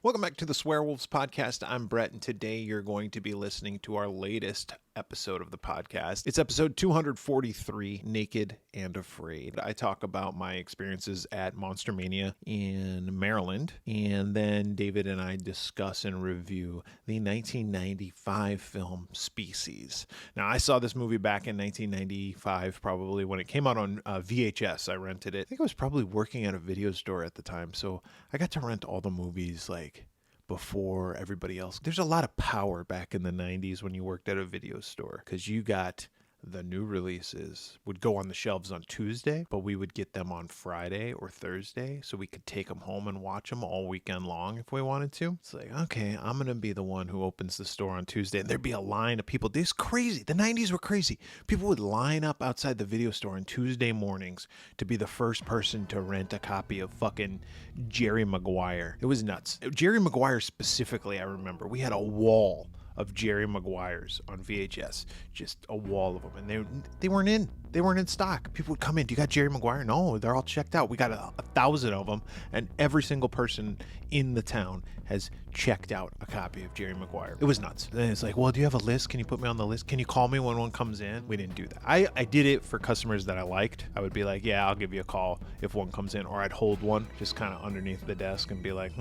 Welcome back to the Swearwolves Podcast. I'm Bret, and today you're going to be listening to our latest episode of the podcast. It's episode 243, Naked and Afraid. I talk about my experiences at Monster-Mania in Maryland, and then David and I discuss and review the 1995 film Species. Now, I saw this movie back in 1995, probably when it came out on VHS. I rented it. I think I was probably working at a video store at the time, so I got to rent all the movies like before everybody else. There's a lot of power back in the 90s when you worked at a video store, because you got the new releases would go on the shelves on Tuesday, but we would get them on Friday or Thursday, so we could take them home and watch them all weekend long if we wanted to. It's like, okay, I'm going to be the one who opens the store on Tuesday, and there'd be a line of people. This is crazy. The 90s were crazy. People would line up outside the video store on Tuesday mornings to be the first person to rent a copy of fucking Jerry Maguire. It was nuts. Jerry Maguire specifically, I remember. We had a wall of Jerry Maguires on VHS, just a wall of them, and they weren't in. They weren't in stock. People would come in. Do you got Jerry Maguire? No, they're all checked out. We got a 1,000 of them, and every single person in the town has checked out a copy of Jerry Maguire. It was nuts. And it's like, well, do you have a list? Can you put me on the list? Can you call me when one comes in? We didn't do that. I did it for customers that I liked. I would be like, yeah, I'll give you a call if one comes in, or I'd hold one just kind of underneath the desk and be like,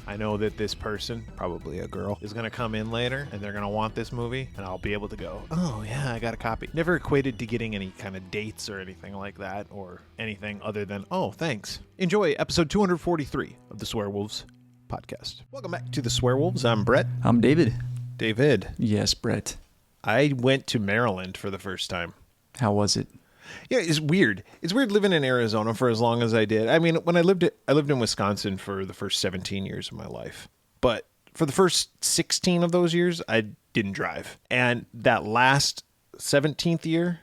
I know that this person, probably a girl, is going to come in later, and they're going to want this movie, and I'll be able to go, oh, yeah, I got a copy. Never equated to getting any kind of dates or anything like that, or anything other than, oh, thanks. Enjoy episode 243 of the Swearwolves Podcast. Welcome back to the Swearwolves. I'm Bret. I'm David. David. Yes, Bret. I went to Maryland for the first time. How was it? Yeah, it's weird. It's weird living in Arizona for as long as I did. I mean, when I lived in Wisconsin for the first 17 years of my life. But for the first 16 of those years, I didn't drive. And that last 17th year,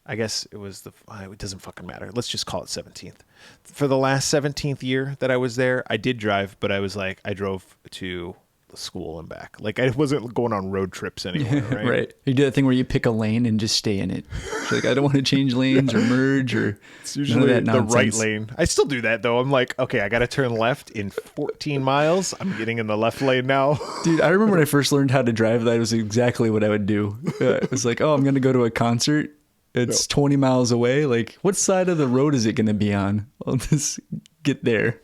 I guess it was it doesn't fucking matter. Let's just call it 17th. For the last 17th year that I was there, I did drive, but I was like, I drove to the school and back. Like, I wasn't going on road trips anywhere, right? Right. You do that thing where you pick a lane and just stay in it. It's like, I don't want to change lanes or merge or it's usually the right lane. I still do that, though. I'm like, okay, I got to turn left in 14 miles. I'm getting in the left lane now. Dude, I remember when I first learned how to drive, that was exactly what I would do. It was like, oh, I'm going to go to a concert. It's 20 miles away. Like, what side of the road is it going to be on? I'll just get there.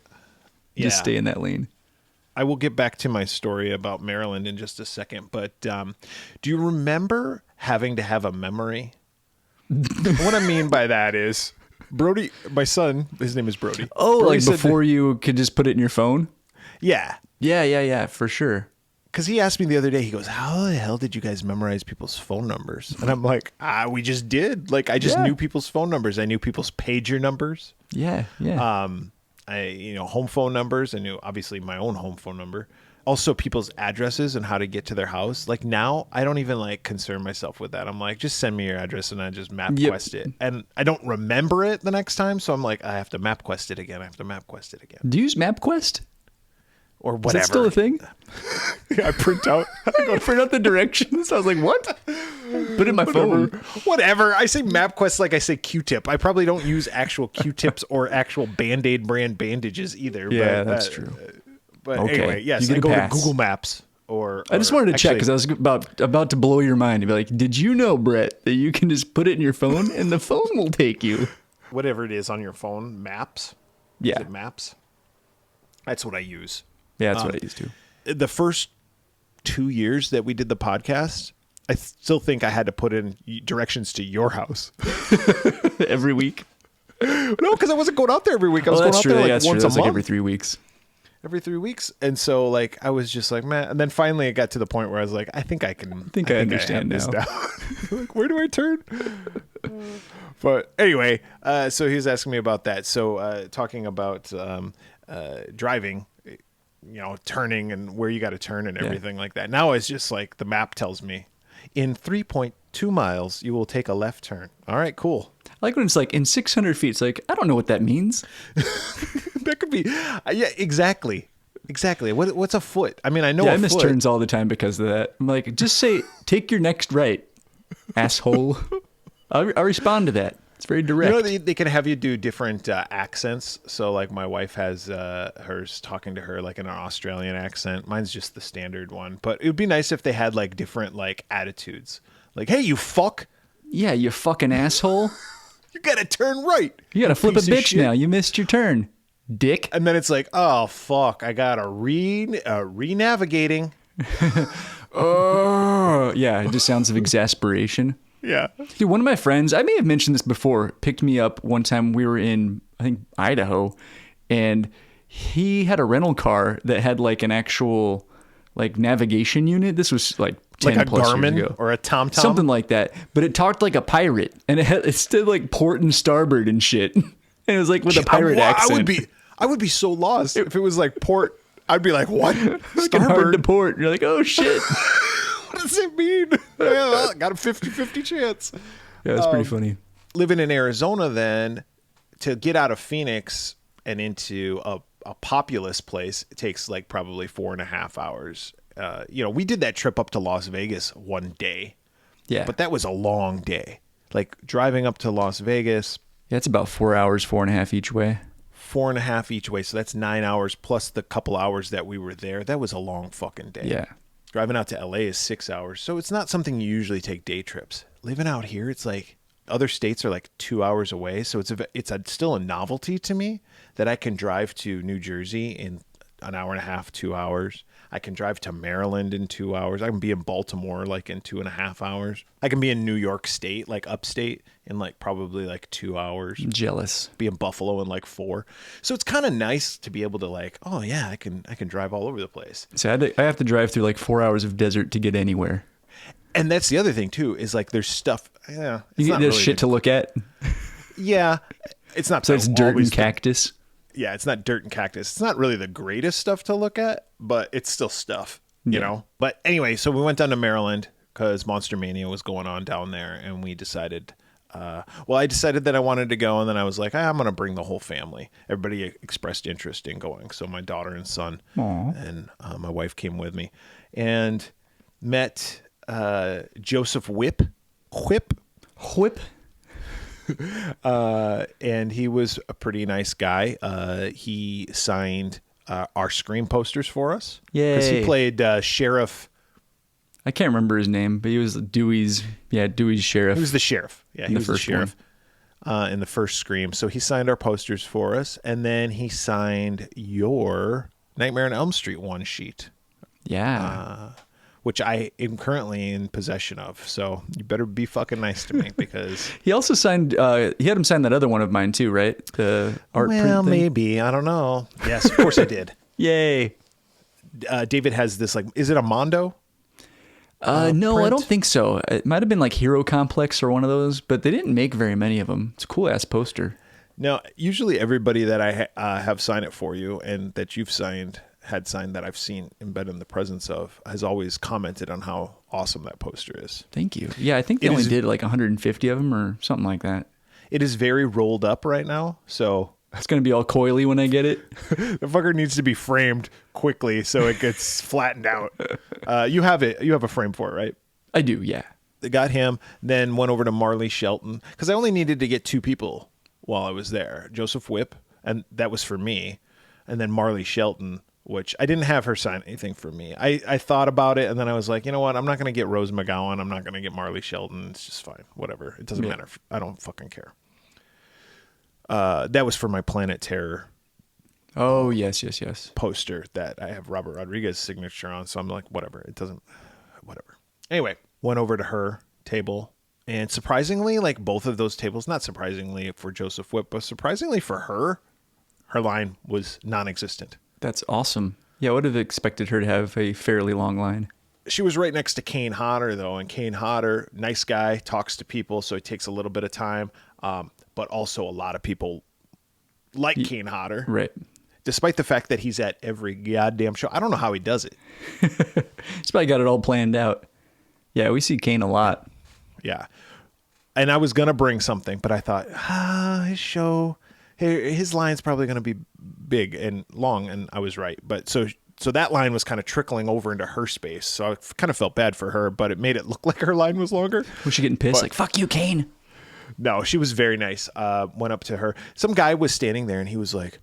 Just stay in that lane. I will get back to my story about Maryland in just a second, but do you remember having to have a memory? What I mean by that is, Brody, my son, his name is Brody. Oh, Brody, like before you could just put it in your phone? Yeah. Yeah, for sure. Because he asked me the other day, he goes, how the hell did you guys memorize people's phone numbers? And I'm like, we just did. Like, I just knew people's phone numbers. I knew people's pager numbers. Yeah. Home phone numbers. I knew, obviously, my own home phone number. Also, people's addresses and how to get to their house. Like, now, I don't even, concern myself with that. I'm like, just send me your address, and I just MapQuest it. And I don't remember it the next time, so I'm like, I have to MapQuest it again. Do you use MapQuest? Or whatever. Is that still a thing? I print out the directions. I was like, what? Put it in my phone. Whatever. I say MapQuest like I say Q-tip. I probably don't use actual Q-tips or actual Band-Aid brand bandages either. Yeah, that's true. But anyway, yes, I go to Google Maps. I just wanted to check because I was about to blow your mind. To be like, did you know, Bret, that you can just put it in your phone and the phone will take you? Whatever it is on your phone, Maps. Yeah. Is it Maps? That's what I use. Yeah, that's what I used to. The first 2 years that we did the podcast, I still think I had to put in directions to your house. Every week? No, because I wasn't going out there every week. I was going out there once a month. Like every 3 weeks. Every 3 weeks. And so I was just like, man. And then finally it got to the point where I was like, I think I understand now. Like, where do I turn? But anyway, so he was asking me about that. So talking about driving, turning and where you got to turn and everything like that. Now it's just like the map tells me in 3.2 miles, you will take a left turn. All right, cool. I like when it's like in 600 feet. It's like, I don't know what that means. That could be. Yeah, exactly. What's a foot? I mean, I know I miss turns all the time because of that. I'm like, just say, take your next right, asshole. I'll respond to that. It's very direct. You know, they can have you do different accents. So, like, my wife has hers talking to her like in an Australian accent. Mine's just the standard one. But it would be nice if they had like different like attitudes. Like, hey, you fuck. Yeah, you fucking asshole. You gotta turn right. You gotta flip a bitch now. You missed your turn, dick. And then it's like, oh fuck, I gotta re-navigating. Oh, yeah, just sounds of exasperation. Yeah. Dude, one of my friends, I may have mentioned this before, picked me up one time. We were in, I think, Idaho, and he had a rental car that had like an actual like navigation unit. This was like 10 like a plus Garmin years ago. Or a TomTom? Something like that. But it talked like a pirate, and it still like port and starboard and shit. And it was like with a pirate accent. I would be so lost if it was like port. I'd be like, what? Fucking hard to port. You're like, oh shit. What does it mean? Yeah, got a 50-50 chance. Yeah, it's pretty funny. Living in Arizona, then, to get out of Phoenix and into a populous place, it takes like probably 4.5 hours. We did that trip up to Las Vegas one day. Yeah. But that was a long day. Like driving up to Las Vegas. Yeah, it's about 4 hours, 4.5 each way. 4.5 each way. So that's 9 hours plus the couple hours that we were there. That was a long fucking day. Yeah. Driving out to LA is 6 hours. So it's not something you usually take day trips. Living out here, it's like other states are like 2 hours away. So it's still a novelty to me that I can drive to New Jersey in an hour and a half, 2 hours. I can drive to Maryland in 2 hours. I can be in Baltimore like in 2.5 hours. I can be in New York State, like upstate, in like probably like 2 hours. I'm jealous. Be in Buffalo in like 4. So it's kind of nice to be able to like, oh yeah, I can drive all over the place. So I have to drive through like 4 hours of desert to get anywhere. And that's the other thing too, is like there's stuff. Yeah, You get this shit to look at. Yeah, it's not. So it's dirt and cactus. Yeah, it's not dirt and cactus. It's not really the greatest stuff to look at, but it's still stuff, you know? But anyway, so we went down to Maryland because Monster-Mania was going on down there, and we decided, I decided that I wanted to go, and then I was like, I'm going to bring the whole family. Everybody expressed interest in going. So my daughter and son and my wife came with me and met Joseph Whip. And he was a pretty nice guy. He signed our Scream posters for us. Yay. Because he played Sheriff. I can't remember his name, but he was Dewey's sheriff. He was the sheriff. Yeah, he was the sheriff in the first Scream. So he signed our posters for us. And then he signed your Nightmare on Elm Street one sheet. Yeah. Which I am currently in possession of. So you better be fucking nice to me because... He also signed, he had him sign that other one of mine too, right? The art print thing? Well, maybe. I don't know. Yes, of course I did. Yay. David has this, like, is it a Mondo? No, print? I don't think so. It might have been like Hero Complex or one of those, but they didn't make very many of them. It's a cool ass poster. Now, usually everybody that I have signed it for you and that you've had signed that I've seen and been in the presence of has always commented on how awesome that poster is. Thank you. Yeah, I think they only did like 150 of them or something like that. It is very rolled up right now, so... It's going to be all coily when I get it. The fucker needs to be framed quickly so it gets flattened out. You have a frame for it, right? I do, yeah. They got him, then went over to Marley Shelton, because I only needed to get 2 people while I was there. Joseph Whip, and that was for me, and then Marley Shelton, which I didn't have her sign anything for me. I thought about it, and then I was like, you know what? I'm not going to get Rose McGowan. I'm not going to get Marley Shelton. It's just fine. Whatever. It doesn't matter. I don't fucking care. That was for my Planet Terror. Oh, yes. Poster that I have Robert Rodriguez's signature on. So I'm like, whatever. Whatever. Anyway, went over to her table. And surprisingly, like both of those tables, not surprisingly for Joseph Whip, but surprisingly for her line was non-existent. That's awesome. Yeah, I would have expected her to have a fairly long line. She was right next to Kane Hodder, though. And Kane Hodder, nice guy, talks to people. So it takes a little bit of time. But also a lot of people like Kane Hodder. Right. Despite the fact that he's at every goddamn show. I don't know how he does it. He's probably got it all planned out. Yeah, we see Kane a lot. Yeah. And I was going to bring something, but I thought, his show, his line's probably going to be big and long, and I was right. But so that line was kind of trickling over into her space, so I kind of felt bad for her, but it made it look like her line was longer. Was she getting pissed? Like, fuck you, Kane. No, she was very nice. Went up to her. Some guy was standing there and he was like,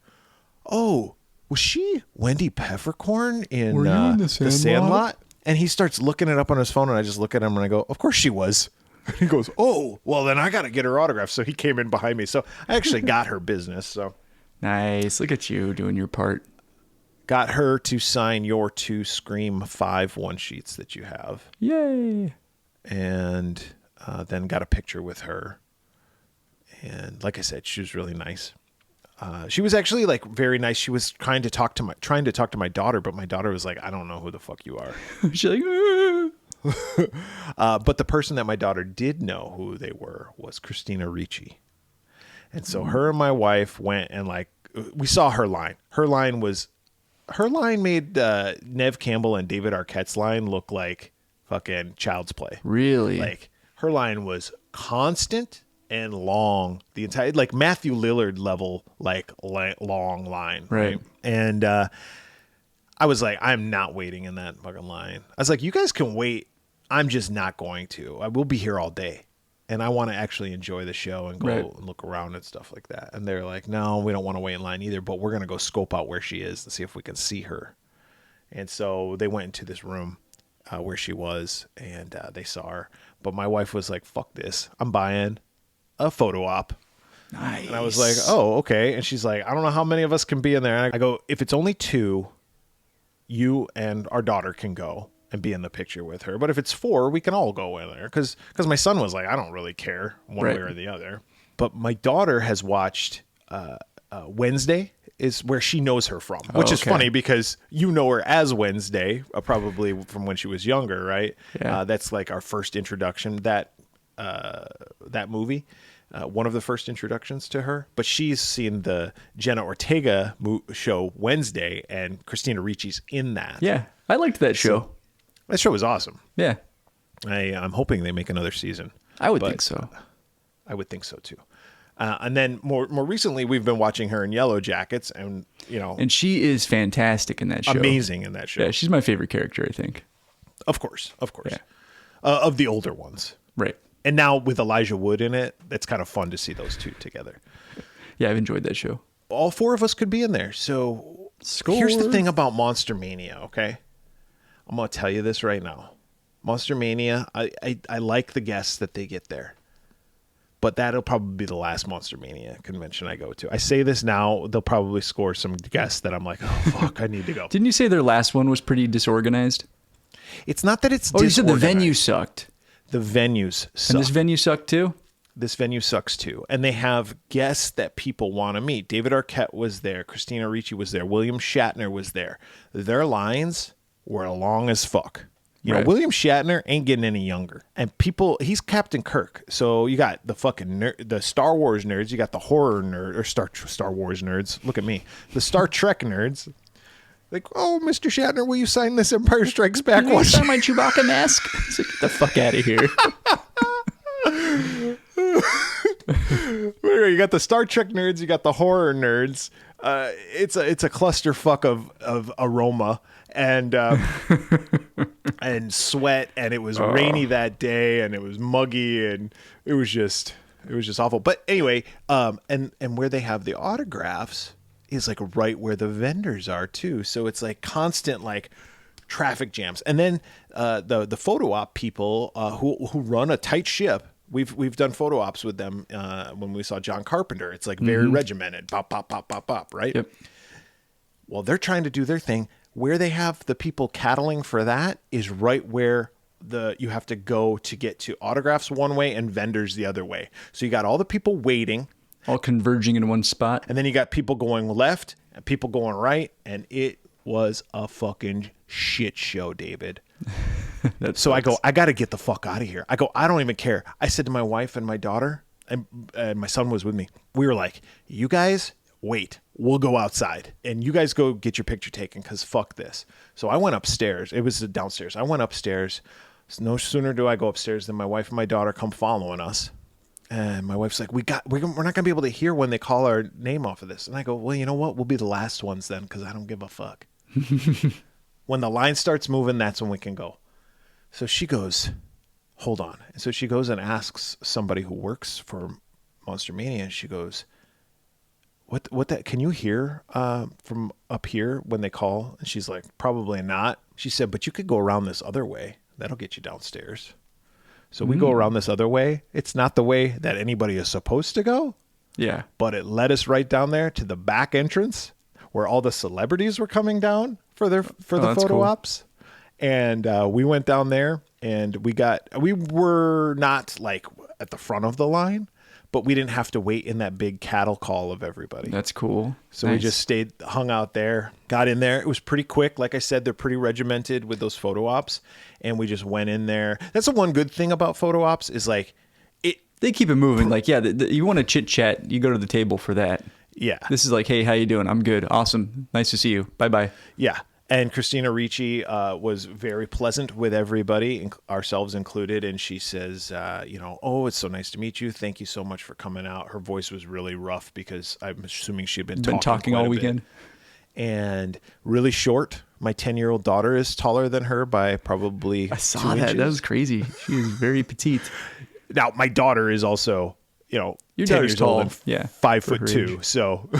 "Oh, was she Wendy Peppercorn in, Were you in the Sandlot?" And he starts looking it up on his phone and I just look at him and I go, "Of course she was." And he goes, "Oh, well then I got to get her autograph." So he came in behind me. So I actually got her business. So Nice. Look at you doing your part. got her to sign your 2 Scream 5 one-sheets that you have. Yay. And then got a picture with her. And like I said, she was really nice. She was actually like very nice. She was trying to talk to my daughter, but my daughter was like, "I don't know who the fuck you are." She's like, But the person that my daughter did know who they were was Christina Ricci. And so her and my wife went and like, we saw her line. Her line made Neve Campbell and David Arquette's line look like fucking child's play. really? Like her line was constant and long, the entire, like Matthew Lillard level, like long line. Right. And I was like, I'm not waiting in that fucking line. I was like, you guys can wait. I'm just not going to. I will be here all day. And I want to actually enjoy the show and go and look around and stuff like that. And they're like, "No, we don't want to wait in line either, but we're going to go scope out where she is and see if we can see her." And so they went into this room where she was and they saw her. But my wife was like, "Fuck this. I'm buying a photo op." Nice. And I was like, "Oh, okay." And she's like, "I don't know how many of us can be in there." And I go, "If it's only 2, you and our daughter can go and be in the picture with her. But if it's 4, we can all go in there." Because my son was like, "I don't really care one way or the other." But my daughter has watched Wednesday is where she knows her from, which is funny because you know her as Wednesday, probably from when she was younger, right? Yeah. That's like our first introduction, that movie. One of the first introductions to her, but she's seen the Jenna Ortega show Wednesday, and Christina Ricci's in that. Yeah, I liked that show. So, that show was awesome. Yeah, I'm hoping they make another season. I would think so. I would think so too. And then more recently, we've been watching her in Yellow Jackets, and and she is fantastic in that show. Amazing in that show. Yeah, she's my favorite character, I think. Of course. Yeah. Of the older ones, Right. And now with Elijah Wood in it, it's kind of fun to see those two together. Yeah, I've enjoyed that show. All 4 of us could be in there. So here's the thing about Monster-Mania, okay? I'm going to tell you this right now. Monster-Mania, I like the guests that they get there. But that'll probably be the last Monster-Mania convention I go to. I say this now, they'll probably score some guests that I'm like, "Oh, fuck, I need to go." Didn't you say their last one was pretty disorganized? It's not that it's Oh, you said the disorganized. venue sucked. The venues suck. And this venue sucked too? This venue sucks too. And they have guests that people want to meet. David Arquette was there. Christina Ricci was there. William Shatner was there. Their lines were long as fuck. You know, William Shatner ain't getting any younger. And he's Captain Kirk. So you got the fucking the Star Wars nerds. You got the horror nerd, or Star Wars nerds. Look at me. The Star Trek nerds. Like, "Oh, Mr. Shatner, will you sign this Empire Strikes Back one?" Sign my Chewbacca mask? It's like, get the fuck out of here. You got the Star Trek nerds, you got the horror nerds. It's a clusterfuck of aroma and and sweat, and it was rainy that day, and it was muggy, and it was just awful. But anyway, and where they have the autographs is like right where the vendors are too. So it's like constant like traffic jams. And then the photo op people who run a tight ship. We've done photo ops with them when we saw John Carpenter. It's like very regimented. Pop, pop, pop, pop, pop, right? Yep. Well, they're trying to do their thing. Where they have the people cattling for that is right where you have to go to get to autographs one way and vendors the other way. So you got all the people waiting. All converging in one spot. And then you got people going left and people going right. And it was a fucking shit show, David. So I go, "I got to get the fuck out of here." I go, "I don't even care." I said to my wife and my daughter, and my son was with me. We were like, "You guys wait. We'll go outside. And you guys go get your picture taken because fuck this." So I went upstairs. It was downstairs. I went upstairs. No sooner do I go upstairs than my wife and my daughter come following us. And my wife's like, we're not going to be able to hear when they call our name off of this. And I go, "Well, you know what? We'll be the last ones then because I don't give a fuck." When the line starts moving, that's when we can go. So she goes, hold on. And so she goes and asks somebody who works for Monster-Mania, and she goes, what that, can you hear from up here when they call? And she's like, probably not. She said, but you could go around this other way. That'll get you downstairs. So we go around this other way. It's not the way that anybody is supposed to go. Yeah. But it led us right down there to the back entrance where all the celebrities were coming down for the photo cool. ops. And we went down there, and we were not like at the front of the line, but we didn't have to wait in that big cattle call of everybody. That's cool. So we just hung out there, got in there. It was pretty quick. Like I said, they're pretty regimented with those photo ops, and we just went in there. That's the one good thing about photo ops is like they keep it moving. Like, yeah, you want to chit chat, you go to the table for that. Yeah. This is like, hey, how you doing? I'm good. Awesome. Nice to see you. Bye-bye. Yeah. And Christina Ricci was very pleasant with everybody, ourselves included. And she says, oh, it's so nice to meet you. Thank you so much for coming out. Her voice was really rough because I'm assuming she'd been talking all weekend. And really short. My 10-year-old daughter is taller than her by probably I saw 2 that. inches. That was crazy. She was very petite. Now, my daughter is also, your 10 daughter's years tall. old and Yeah. 5'2". So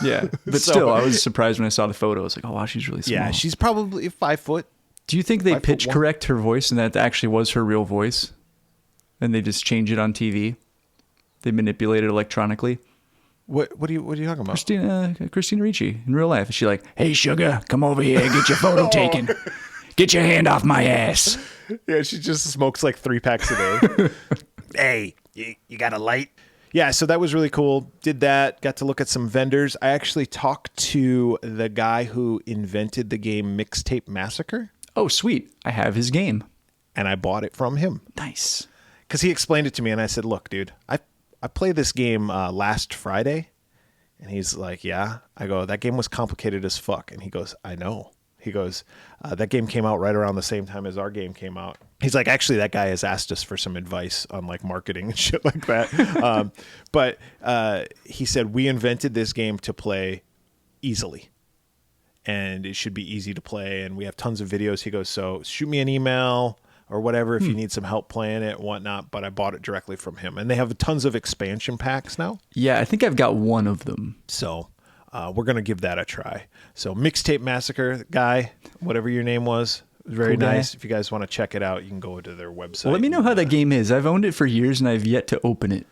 yeah, but still, I was surprised when I saw the photo. I was like, oh wow, she's really small. yeah, she's probably 5 foot. Do you think they pitch 5'1"? correct her voice and that actually was her real voice, and they just change it on TV? They manipulate it electronically. What are you talking about? Christina Ricci in real life. Is she like, hey sugar, come over here, get your photo taken. Get your hand off my ass. Yeah, she just smokes like 3 packs a day. Hey, you got a light? Yeah, so that was really cool. Did that. Got to look at some vendors. I actually talked to the guy who invented the game Mixtape Massacre. Oh, sweet. I have his game. And I bought it from him. Nice. Because he explained it to me, and I said, look, dude, I played this game last Friday. And he's like, yeah. I go, that game was complicated as fuck. And he goes, I know. He goes, that game came out right around the same time as our game came out. He's like, actually, that guy has asked us for some advice on like marketing and shit like that. But he said, we invented this game to play easily. And it should be easy to play. And we have tons of videos. He goes, so shoot me an email or whatever if you need some help playing it and whatnot. But I bought it directly from him. And they have tons of expansion packs now. Yeah, I think I've got one of them. So we're going to give that a try. So Mixtape Massacre guy, whatever your name was, very cool nice. guy. If you guys want to check it out, you can go to their website. Well, let me know how that game is. I've owned it for years and I've yet to open it.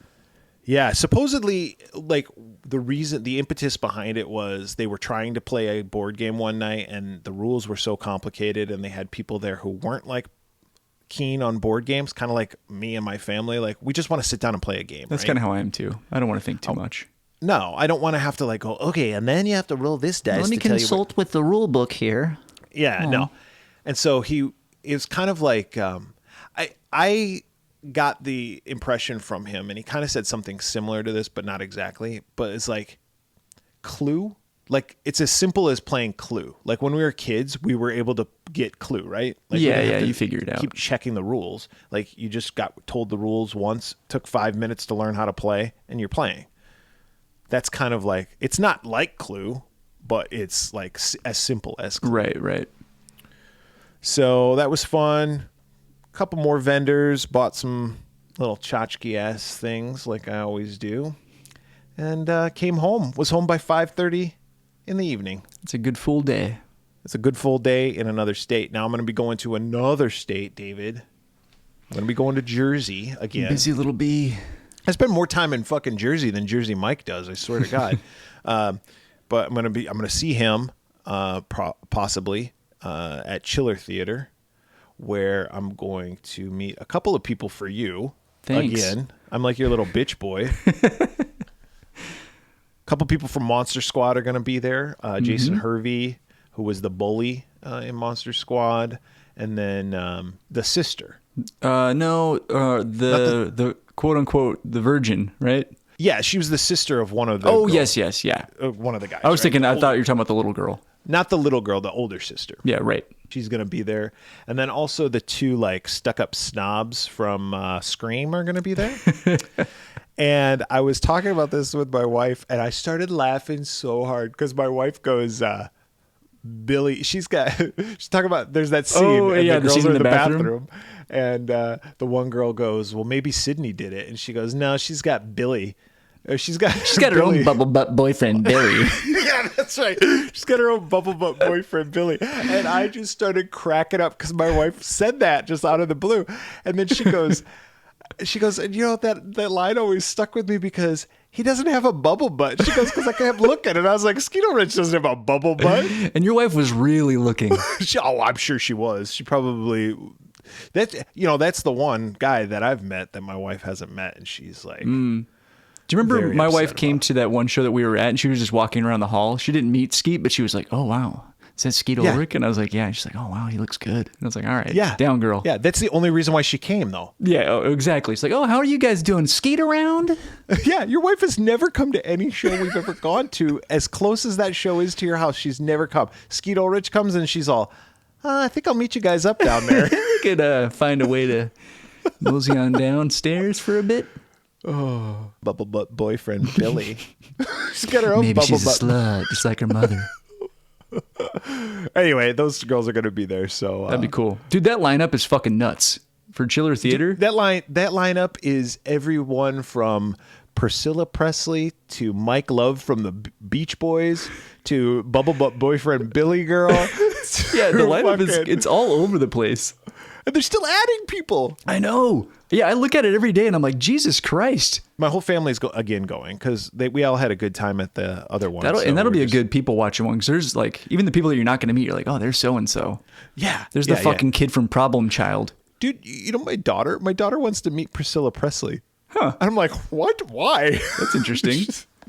Yeah, supposedly, like the impetus behind it was they were trying to play a board game one night and the rules were so complicated and they had people there who weren't like keen on board games, kind of like me and my family. Like, we just want to sit down and play a game. That's right? kind of how I am too. I don't want to think too much. No, I don't want to have to like go, okay, and then you have to roll this dice. Let me to tell you consult with the rule book here. Yeah, no. And so it was kind of like, I got the impression from him, and he kind of said something similar to this, but not exactly. But it's like Clue. Like, it's as simple as playing Clue. Like, when we were kids, we were able to get Clue, right? Like, we didn't have to you figure it out. Keep checking the rules. Like, you just got told the rules once, took 5 minutes to learn how to play, and you're playing. That's kind of like, it's not like Clue, but it's like as simple as Clue. Right. So that was fun. A couple more vendors, bought some little tchotchke-ass things like I always do. And came home. Was home by 5:30 in the evening. It's a good full day. It's a good full day in another state. Now I'm going to be going to another state, David. I'm going to be going to Jersey again. Busy little bee. I spend more time in fucking Jersey than Jersey Mike does. I swear to God. But I'm going to see him possibly at Chiller Theater, where I'm going to meet a couple of people for you. Thanks. Again, I'm like your little bitch boy. A couple people from Monster Squad are going to be there. Jason Hervey, who was the bully in Monster Squad, and then the sister. The quote unquote the virgin, right? Yeah, she was the sister of one of the. Oh, girls. yes, yeah. One of the guys. I was right? thinking. I thought you were talking about the little girl. Not the little girl, the older sister. Yeah, right. She's going to be there. And then also the two like stuck-up snobs from Scream are going to be there. And I was talking about this with my wife, and I started laughing so hard because my wife goes, Billy, she's talking about, there's that scene. Oh, and yeah, the the girls scene are in in the the bathroom. and the one girl goes, well, maybe Sydney did it. And she goes, no, she's got Billy. Or she's got her own bubble butt boyfriend, Billy. Yeah, that's right. She's got her own bubble butt boyfriend, Billy. And I just started cracking up because my wife said that just out of the blue. And then she goes, and you know, that line always stuck with me because he doesn't have a bubble butt. She goes, because I kept looking. And I was like, Skeeto Rich doesn't have a bubble butt. And your wife was really looking. I'm sure she was. She probably... That's the one guy that I've met that my wife hasn't met. And she's like... Do you remember very my upset wife came about it. to that one show that we were at, and she was just walking around the hall. She didn't meet Skeet, but she was like, oh, wow. Is that Skeet Yeah. Ulrich? And I was like, yeah. And she's like, oh, wow, he looks good. And I was like, all right, Yeah. down, girl. Yeah, that's the only reason why she came, though. Yeah, oh, exactly. It's like, oh, how are you guys doing? Skeet around? Yeah, your wife has never come to any show we've ever gone to. As close as that show is to your house, she's never come. Skeet Ulrich comes and she's all, I think I'll meet you guys up down there. We could find a way to mosey on downstairs for a bit. Oh, bubble butt boyfriend Billy. She's got her own Maybe bubble she's butt. a slut, just like her mother. Anyway, those girls are going to be there, so That'd be cool. Dude, that lineup is fucking nuts. For Chiller Theater? that lineup is everyone from Priscilla Presley to Mike Love from the Beach Boys to bubble butt boyfriend Billy girl. Yeah, the lineup it's all over the place. And they're still adding people. I know. Yeah, I look at it every day and I'm like, Jesus Christ. My whole family's going because we all had a good time at the other one. That'll be a good people watching one because there's like, even the people that you're not going to meet, you're like, oh, there's so-and-so. Yeah. There's the fucking kid from Problem Child. Dude, you know, my daughter wants to meet Priscilla Presley. Huh. And I'm like, what? Why? That's interesting.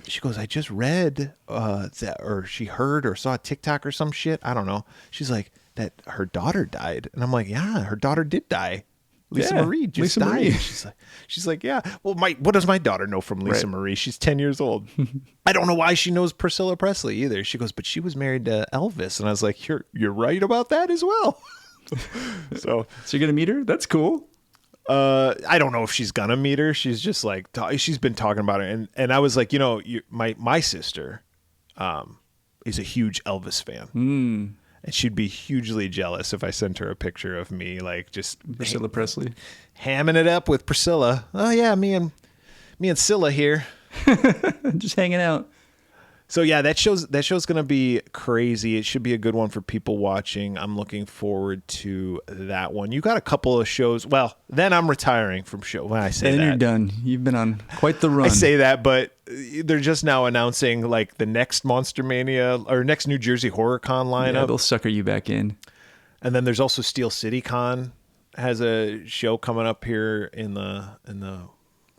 She goes, I just read that, or she heard or saw a TikTok or some shit. I don't know. She's like, that her daughter died. And I'm like, yeah, her daughter did die. Lisa Marie just died. Marie. She's like, yeah. Well, what does my daughter know from Lisa Marie? She's 10 years old. I don't know why she knows Priscilla Presley either. She goes, but she was married to Elvis. And I was like, you're right about that as well. So you're going to meet her? That's cool. I don't know if she's gonna meet her. She's just like she's been talking about it, and I was like, my sister, is a huge Elvis fan, and she'd be hugely jealous if I sent her a picture of me like just Priscilla Presley hamming it up with Priscilla. Oh yeah, me and Scylla here, just hanging out. So yeah, that show's going to be crazy. It should be a good one for people watching. I'm looking forward to that one. You got a couple of shows. Well, then I'm retiring from show. When I say and that, you're done. You've been on quite the run. I say that, but they're just now announcing like the next Monster-Mania or next New Jersey Horror Con lineup. Yeah, they'll sucker you back in. And then there's also Steel City Con has a show coming up here in the end of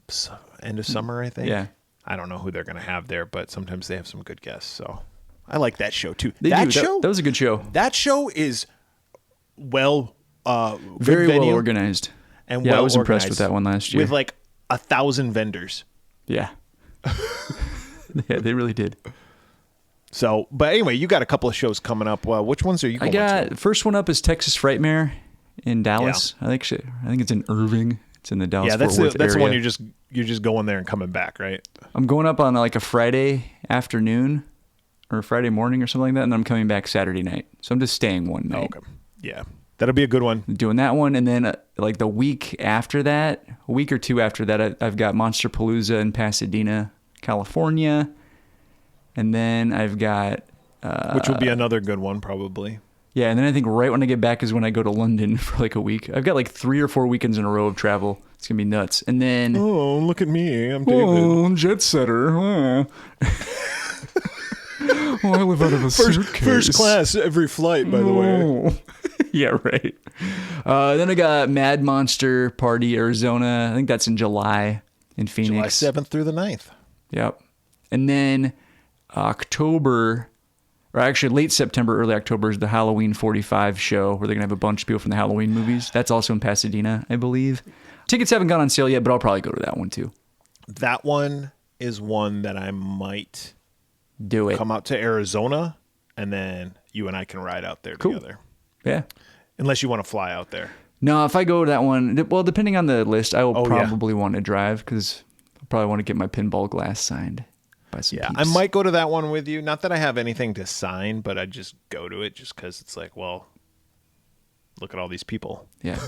summer, I think. Yeah. I don't know who they're going to have there, but sometimes they have some good guests. So I like that show too. That was a good show. That show is very venue well organized. And I was impressed with that one last year. with like 1,000 vendors. Yeah. Yeah, they really did. So, but anyway, you got a couple of shows coming up. Which ones are you going to? The first one up is Texas Frightmare in Dallas. Yeah. I think it's in Irving. It's in the Dallas Fort Worth area. That's the one you're just going there and coming back, right? I'm going up on like a Friday afternoon or Friday morning or something like that, and I'm coming back Saturday night. So I'm just staying one night. Oh, okay. Yeah. That'll be a good one. Doing that one, and then like the week after that, a week or two after that, I've got Monster-Palooza in Pasadena, California, and then I've got... which will be another good one, probably. Yeah, and then I think right when I get back is when I go to London for like a week. I've got like 3 or 4 weekends in a row of travel. It's going to be nuts. And then... Oh, look at me. I'm David. Oh, jet setter. Oh. I live out of a suitcase. First class every flight, by the way. Yeah, right. Then I got Mad Monster Party, Arizona. I think that's in July in Phoenix. July 7th through the 9th. Yep. And then October... or actually late September, early October is the Halloween 45 show where they're going to have a bunch of people from the Halloween movies. That's also in Pasadena, I believe. Tickets haven't gone on sale yet, but I'll probably go to that one too. That one is one that I might do it. Come out to Arizona, and then you and I can ride out there together. Yeah. Unless you want to fly out there. No, if I go to that one, well, depending on the list, I will probably want to drive because I'll probably want to get my pinball glass signed. by some Yeah, peeps. I might go to that one with you. Not that I have anything to sign, but I just go to it just because it's like, well, look at all these people. Yeah,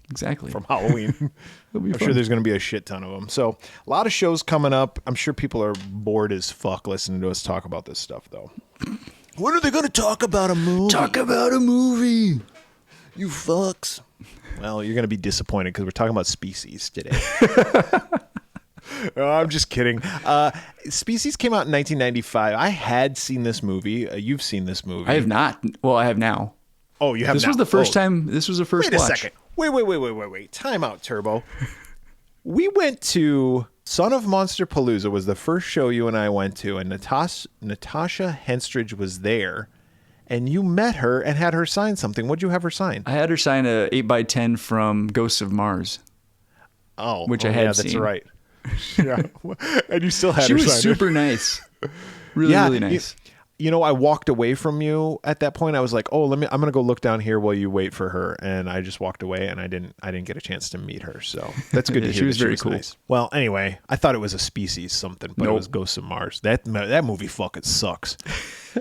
exactly. From Halloween. I'm sure there's going to be a shit ton of them. So a lot of shows coming up. I'm sure people are bored as fuck listening to us talk about this stuff, though. When are they going to talk about a movie? Talk about a movie. You fucks. Well, you're going to be disappointed because we're talking about Species today. No, I'm just kidding. Species came out in 1995. I had seen this movie. You've seen this movie. I have not. Well, I have now. Oh, you have This now. was the first time. This was the first Wait a watch. second. Wait. Time out, Turbo. We went to Son of Monster-Palooza was the first show you and I went to, and Natasha Henstridge was there, and you met her and had her sign something. What'd you have her sign? I had her sign a 8x10 from Ghosts of Mars. Oh, which I had that's seen. right. Yeah, and you still had She her was sign. super nice. Really nice. You know, I walked away from you at that point. I was like, "Oh, I'm going to go look down here while you wait for her." And I just walked away, and I didn't get a chance to meet her. So that's good to hear. She was that very cool. Nice. Well, anyway, I thought it was a Species something, but it was Ghosts of Mars. That movie fucking sucks.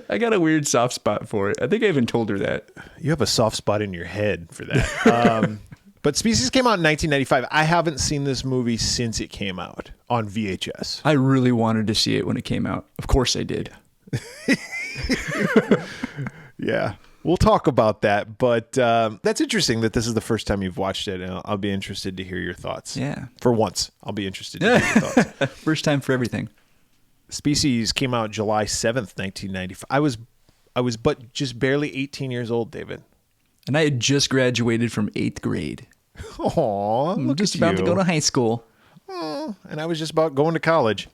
I got a weird soft spot for it. I think I even told her that. You have a soft spot in your head for that. But Species came out in 1995. I haven't seen this movie since it came out on VHS. I really wanted to see it when it came out. Of course I did. Yeah, we'll talk about that. But that's interesting that this is the first time you've watched it. And I'll be interested to hear your thoughts. Yeah. For once, I'll be interested to hear your thoughts. First time for everything. Species came out July 7th, 1995. I was but just barely 18 years old, David. And I had just graduated from 8th grade. Aw, I'm just about to go to high school. And I was just about going to college.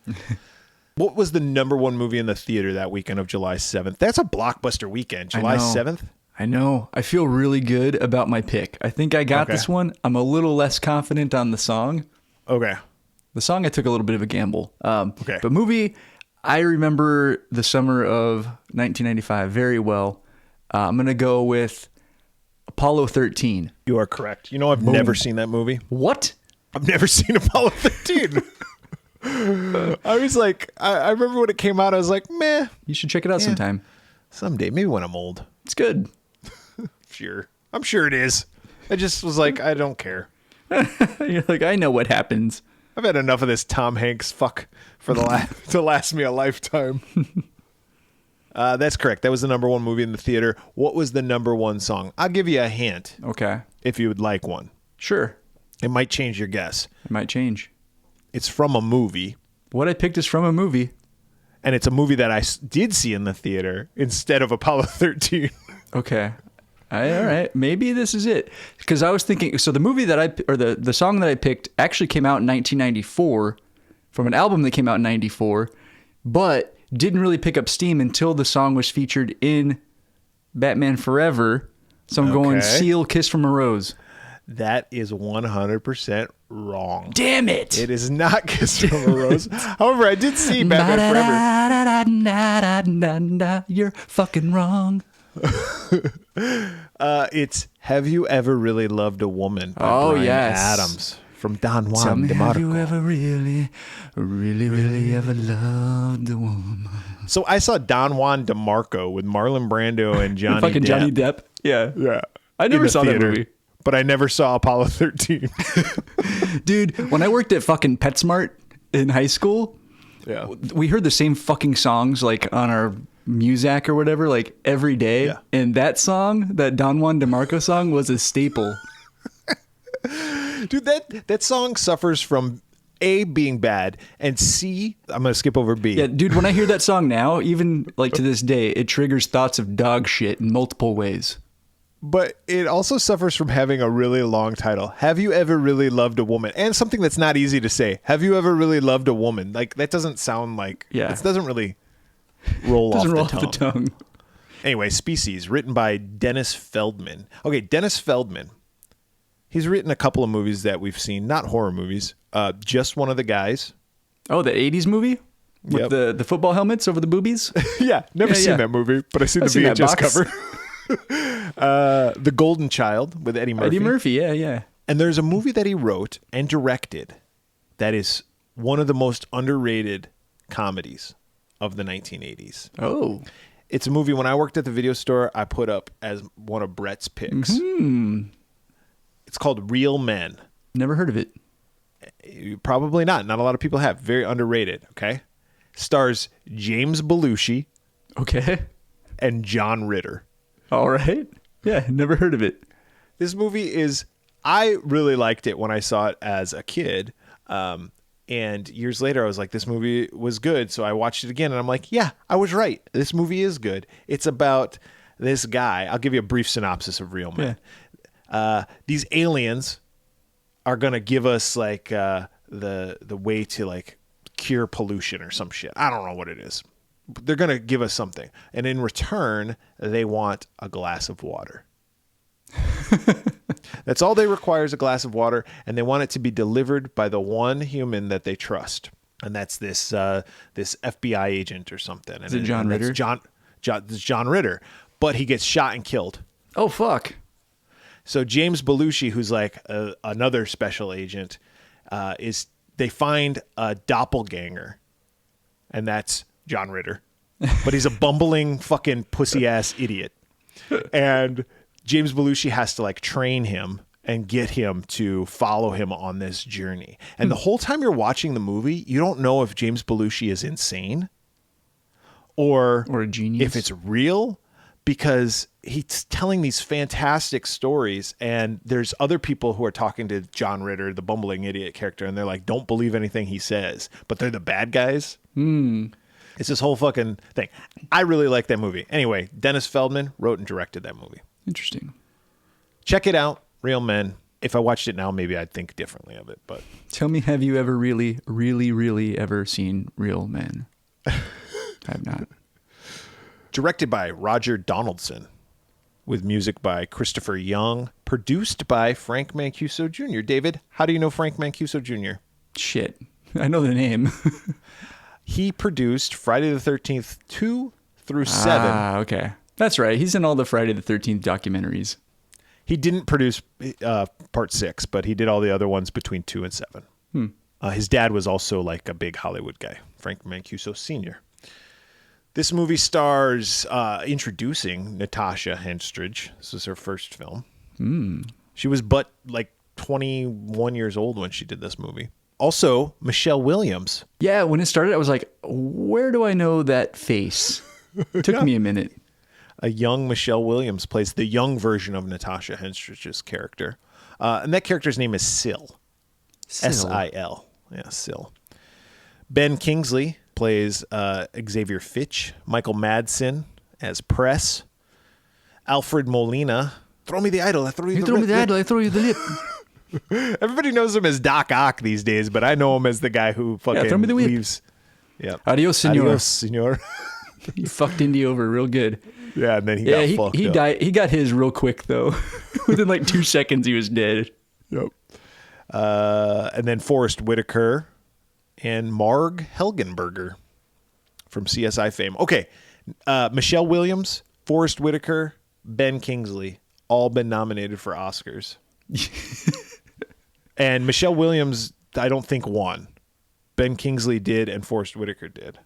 What was the number one movie in the theater that weekend of July 7th? That's a blockbuster weekend. July 7th? I know. I feel really good about my pick. I think I got this one. I'm a little less confident on the song. Okay. The song, I took a little bit of a gamble. Okay. But movie, I remember the summer of 1995 very well. I'm going to go with Apollo 13. You are correct. You know, I've never seen that movie. What? I've never seen Apollo 13. I was like, I remember when it came out, I was like, meh. You should check it out sometime. Someday, maybe when I'm old. It's good. Sure. I'm sure it is. I just was like, I don't care. You're like, I know what happens. I've had enough of this Tom Hanks fuck for to last me a lifetime. That's correct. That was the number one movie in the theater. What was the number one song? I'll give you a hint Okay. if you would like one. Sure. It might change your guess. It might change. It's from a movie, What I picked is from a movie. and it's a movie that I did see in the theater instead of Apollo 13. Okay. All right. Maybe this is it. Because I was thinking, so the movie that the song that I picked actually came out in 1994 from an album that came out in 94, but didn't really pick up steam until the song was featured in Batman Forever. So I'm going Seal, Kiss from a Rose. That is 100% wrong. Damn it. It is not Kiss from a Rose. However, I did see Batman Forever. You're fucking wrong. It's Have You Ever Really Loved a Woman by Bryan yes. Adams from Don Tell Juan me, have you DeMarco. ever really ever loved a woman? So I saw Don Juan DeMarco with Marlon Brando and Johnny Fucking Depp. Johnny Depp. Yeah. Yeah. I in never the saw that theater, movie. But I never saw Apollo 13. Dude, when I worked at fucking PetSmart in high school, Yeah. we heard the same fucking songs like on our Muzak or whatever, like every day. Yeah. And that song, that Don Juan DeMarco song, was a staple. Dude, that song suffers from A, being bad, and C, I'm going to skip over B. Yeah, dude, when I hear that song now, even like to this day, it triggers thoughts of dog shit in multiple ways. But it also suffers from having a really long title. Have you ever really loved a woman? And something that's not easy to say. Have you ever really loved a woman? Like, that doesn't sound like... Yeah. It doesn't really roll off the tongue. tongue. Anyway, Species, written by Dennis Feldman. Okay, Dennis Feldman. He's written a couple of movies that we've seen. Not horror movies. Just One of the Guys. Oh, the 80s movie? With the football helmets over the boobies? Yeah, never Yeah, seen yeah. that movie, but I've seen I've the seen that VHS box. cover. The Golden Child with Eddie Murphy. Eddie Murphy, yeah. And there's a movie that he wrote and directed that is one of the most underrated comedies of the 1980s. Oh. It's a movie when I worked at the video store, I put up as one of Brett's picks. It's called Real Men. Never heard of it. Probably not. Not a lot of people have. Very underrated, okay? Stars James Belushi Okay. and John Ritter. All right. Yeah, never heard of it. This movie I really liked it when I saw it as a kid. And years later, I was like, this movie was good. So I watched it again and I'm like, yeah, I was right. This movie is good. It's about this guy. I'll give you a brief synopsis of Real Men. Yeah. These aliens are going to give us like the way to like cure pollution or some shit. I don't know what it is. They're going to give us something. And in return, they want a glass of water. That's all they require is a glass of water, and they want it to be delivered by the one human that they trust, and that's this FBI agent or something. And is it John Ritter? John Ritter, but he gets shot and killed. Oh fuck! So James Belushi, who's like another special agent, they find a doppelganger, and that's John Ritter, but he's a bumbling fucking pussy ass idiot, and James Belushi has to like train him and get him to follow him on this journey. And the whole time you're watching the movie, you don't know if James Belushi is insane or a genius, if it's real, because he's telling these fantastic stories. And there's other people who are talking to John Ritter, the bumbling idiot character, and they're like, don't believe anything he says, but they're the bad guys. It's this whole fucking thing. I really like that movie. Anyway, Dennis Feldman wrote and directed that movie. Interesting. Check it out, Real Men. If I watched it now, maybe I'd think differently of it. But tell me, have you ever really, really, really ever seen Real Men? I have not. Directed by Roger Donaldson, with music by Christopher Young, produced by Frank Mancuso Jr. David, how do you know Frank Mancuso Jr.? Shit, I know the name. He produced Friday the 13th 2 through 7. Ah, okay. That's right. He's in all the Friday the 13th documentaries. He didn't produce part 6, but he did all the other ones between 2 and 7. His dad was also like a big Hollywood guy, Frank Mancuso Sr. This movie stars introducing Natasha Henstridge. This was her first film. She was but like 21 years old when she did this movie. Also, Michelle Williams. Yeah, when it started, I was like, where do I know that face? Took me a minute. A young Michelle Williams plays the young version of Natasha Henstridge's character. And that character's name is Sil. S-I-L. Yeah, Sil. Ben Kingsley plays Xavier Fitch. Michael Madsen as Press. Alfred Molina. Throw me the idol. I throw you the lip. idol, I throw you the lip. Everybody knows him as Doc Ock these days, but I know him as the guy who fucking throw me the whip. leaves. Yeah. Adios, senor. Adios, senor. He fucked Indy over real good. Yeah, and then he got fucked he up. died. He got his real quick though. Within like 2 seconds, he was dead. Yep. And then Forrest Whitaker and Marg Helgenberger from CSI fame. Okay, Michelle Williams, Forrest Whitaker, Ben Kingsley, all been nominated for Oscars. And Michelle Williams, I don't think won. Ben Kingsley did, and Forrest Whitaker did.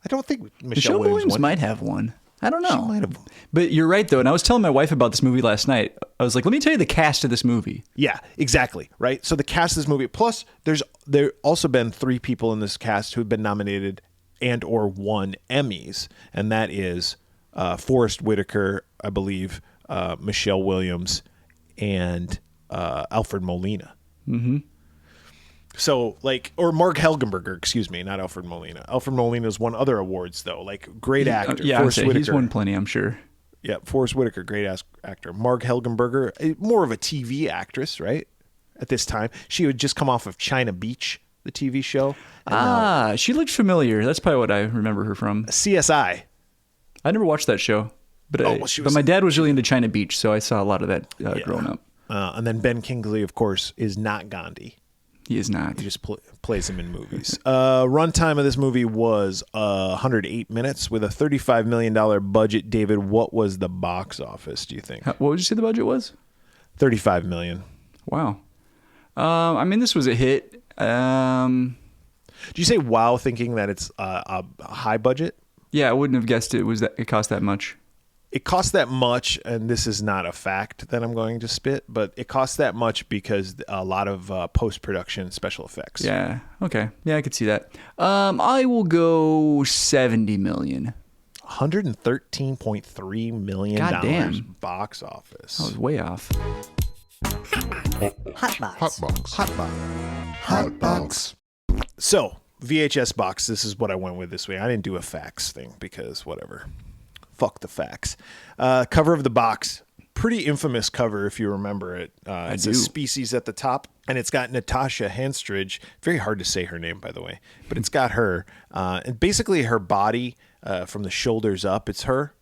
I don't think Michelle Williams won. might have won. I don't know. She might have. But you're right, though. And I was telling my wife about this movie last night. I was like, let me tell you the cast of this movie. Yeah, exactly. Right. So the cast of this movie, plus there also been 3 people in this cast who have been nominated and or won Emmys. And that is Forrest Whitaker, I believe, Michelle Williams, and Alfred Molina. Mm-hmm. So, like, or Mark Helgenberger, excuse me, not Alfred Molina. Alfred Molina's won other awards, though, like great actor. Yeah, Forrest Whitaker. He's won plenty, I'm sure. Yeah, Forrest Whitaker, great actor. Mark Helgenberger, more of a TV actress, right? At this time, she had just come off of China Beach, the TV show. She looked familiar. That's probably what I remember her from. CSI. I never watched that show, but but my dad was really into China Beach, so I saw a lot of that growing up. And then Ben Kingsley, of course, is not Gandhi. He is not. He just plays him in movies. Runtime of this movie was 108 minutes with a $35 million budget. David, what was the box office, do you think? What would you say the budget was? $35 million. Wow. I mean, this was a hit. Do you say wow thinking that it's a high budget? Yeah, I wouldn't have guessed it cost that much. It costs that much, and this is not a fact that I'm going to spit, but it costs that much because a lot of post-production special effects. Yeah. Okay. Yeah, I could see that. I will go $70 million. $113.3 million Goddamn. box office. I was way off. Hotbox. So, VHS box, this is what I went with this week. I didn't do a facts thing because whatever. Fuck the facts. Cover of the box. Pretty infamous cover if you remember it. It says Species at the top, and it's got Natasha Henstridge. Very hard to say her name, by the way, but it's got her. And basically her body from the shoulders up, it's her.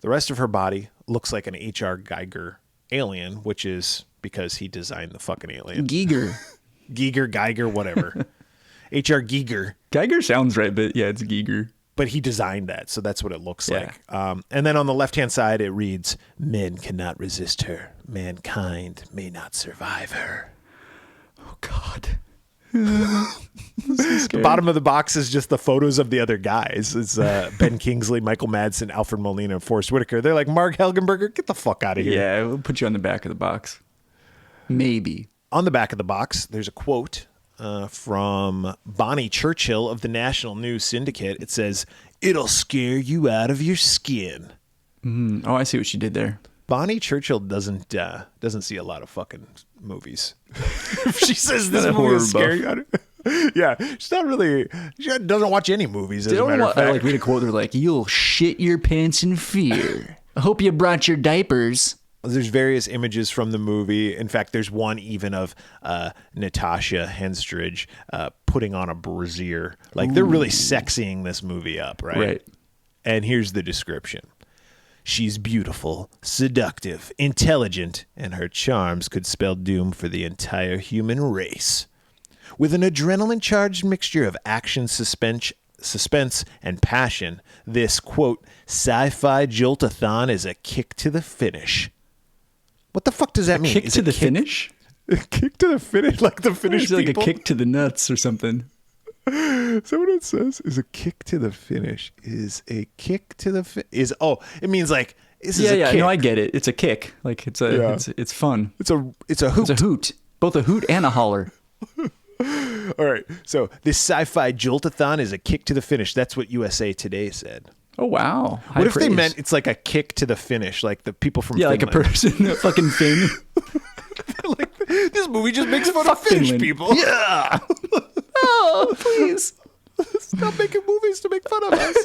The rest of her body looks like an H.R. Geiger alien, which is because he designed the fucking alien. Giger. Geiger, whatever. H.R. Giger. Geiger sounds right, but yeah, it's Giger. But he designed that, so that's what it looks like. And then on the left-hand side, it reads, "Men cannot resist her. Mankind may not survive her." Oh, God. The bottom of the box is just the photos of the other guys. It's Ben Kingsley, Michael Madsen, Alfred Molina, and Forrest Whitaker. They're like, Mark Helgenberger, get the fuck out of here. Yeah, we'll put you on the back of the box. Maybe. On the back of the box, there's a quote from Bonnie Churchill of the National News Syndicate. It says, "It'll scare you out of your skin." Oh, I see what she did there. Bonnie Churchill doesn't see a lot of fucking movies. She says this movie will scare you out of... Yeah, she's not really... She doesn't watch any movies, as a matter of fact. I like read a quote, they're like, "You'll shit your pants in fear. I hope you brought your diapers." There's various images from the movie. In fact, there's one even of Natasha Henstridge putting on a brassiere. Like, they're really sexying this movie up, right? Right. And here's the description. "She's beautiful, seductive, intelligent, and her charms could spell doom for the entire human race. With an adrenaline-charged mixture of action, suspense, and passion, this, quote, sci-fi joltathon is a kick to the finish." What the fuck does that mean? Kick to the finish? A kick to the finish? Like the finish It's like people? a kick to the nuts or something. Is that what it says? Is a kick to the finish. Is a kick to the it means like this is a kick. No, I get it. It's a kick. Like it's it's fun. It's a hoot. It's a hoot. Both a hoot and a holler. All right. So this sci-fi joltathon is a kick to the finish. That's what USA Today said. Oh wow. What if they meant it's like a kick to the finish, like the people from Finland? Like a person, a fucking thing. Like, this movie just makes fun of Finnish Finland. people. Yeah. Oh, please. Stop making movies to make fun of us.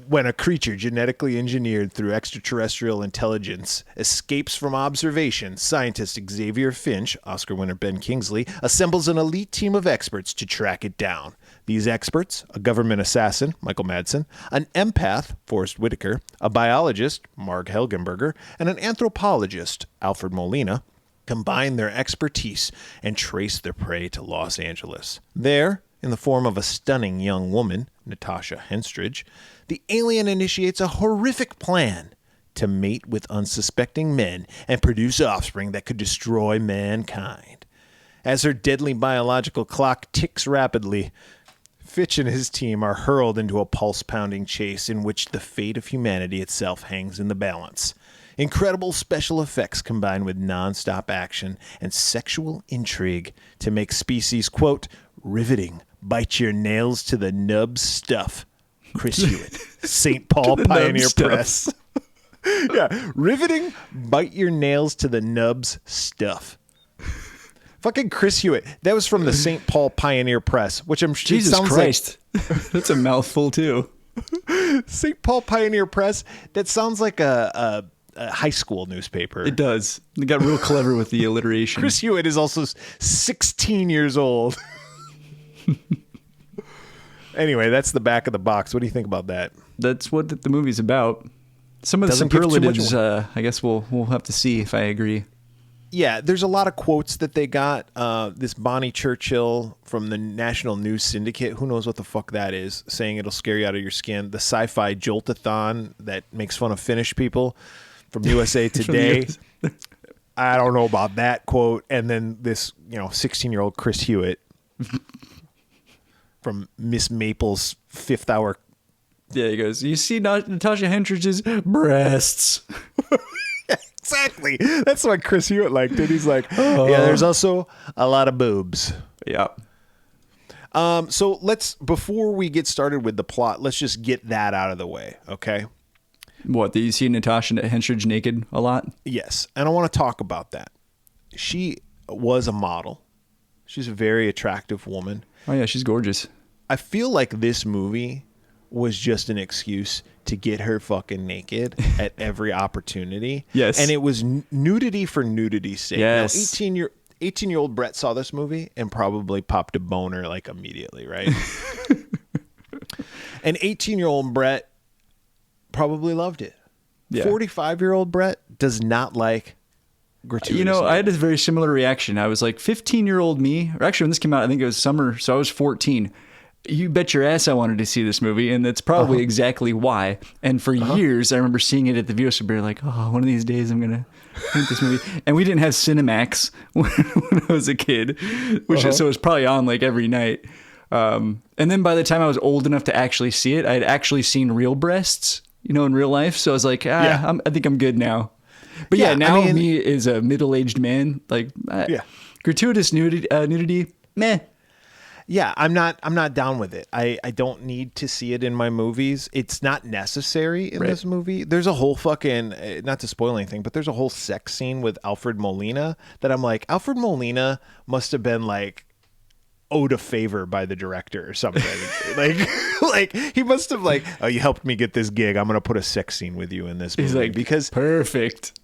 When a creature genetically engineered through extraterrestrial intelligence escapes from observation, scientist Xavier Finch, Oscar winner Ben Kingsley, assembles an elite team of experts to track it down. These experts, a government assassin, Michael Madsen, an empath, Forrest Whitaker, a biologist, Marg Helgenberger, and an anthropologist, Alfred Molina, combine their expertise and trace their prey to Los Angeles. There, in the form of a stunning young woman, Natasha Henstridge, the alien initiates a horrific plan to mate with unsuspecting men and produce offspring that could destroy mankind. As her deadly biological clock ticks rapidly, Fitch and his team are hurled into a pulse-pounding chase in which the fate of humanity itself hangs in the balance. Incredible special effects combined with non-stop action and sexual intrigue to make Species, quote, riveting, bite your nails to the nub stuff. Chris Hewitt, St. Paul Pioneer Press. Yeah, riveting, bite your nails to the nubs stuff. Fucking Chris Hewitt. That was from the St. Paul Pioneer Press, which I'm sure Jesus sounds Christ. That's a mouthful too. St. Paul Pioneer Press. That sounds like a high school newspaper. It does. They got real clever with the alliteration. Chris Hewitt is also 16 years old. Anyway, that's the back of the box. What do you think about that? That's what the movie's about. Some of the superlatives, I guess we'll have to see if I agree. Yeah, there's a lot of quotes that they got. This Bonnie Churchill from the National News Syndicate, who knows what the fuck that is, saying it'll scare you out of your skin. The sci-fi joltathon that makes fun of Finnish people from USA Today. I don't know about that quote. And then this, 16-year-old Chris Hewitt From Miss Maple's Fifth Hour. Yeah, he goes, you see Natasha Henstridge's breasts. Exactly. That's what Chris Hewitt liked it. He's like, yeah, there's also a lot of boobs. Yeah. So before we get started with the plot, let's just get that out of the way, okay? What, do you see Natasha Henstridge naked a lot? Yes, and I want to talk about that. She was a model. She's a very attractive woman. Oh, yeah, she's gorgeous. I feel like this movie was just an excuse to get her fucking naked at every opportunity. Yes. And it was nudity for nudity's sake. Yes. Now, 18-year-old Bret saw this movie and probably popped a boner like immediately, right? And 18-year-old Bret probably loved it. Yeah. 45-year-old Bret does not like gratuitous. You know, I had nudity. a very similar reaction. I was like, 15-year-old me, or actually when this came out, I think it was summer, so I was 14. You bet your ass I wanted to see this movie, and that's probably exactly why. And for years, I remember seeing it at the VO Beer, like, oh, one of these days I'm going to paint this movie. And we didn't have Cinemax when I was a kid, which so it was probably on like every night. And then by the time I was old enough to actually see it, I had actually seen real breasts, you know, in real life. So I was like, I think I'm good now. But yeah, now I mean, me as a middle-aged man, like, gratuitous nudity, meh. Yeah, I'm not down with it. I don't need to see it in my movies. It's not necessary in this movie. There's a whole fucking, not to spoil anything, but there's a whole sex scene with Alfred Molina that I'm like, Alfred Molina must have been like owed a favor by the director or something. like he must have like, oh, you helped me get this gig. I'm going to put a sex scene with you in this movie. He's like, because perfect.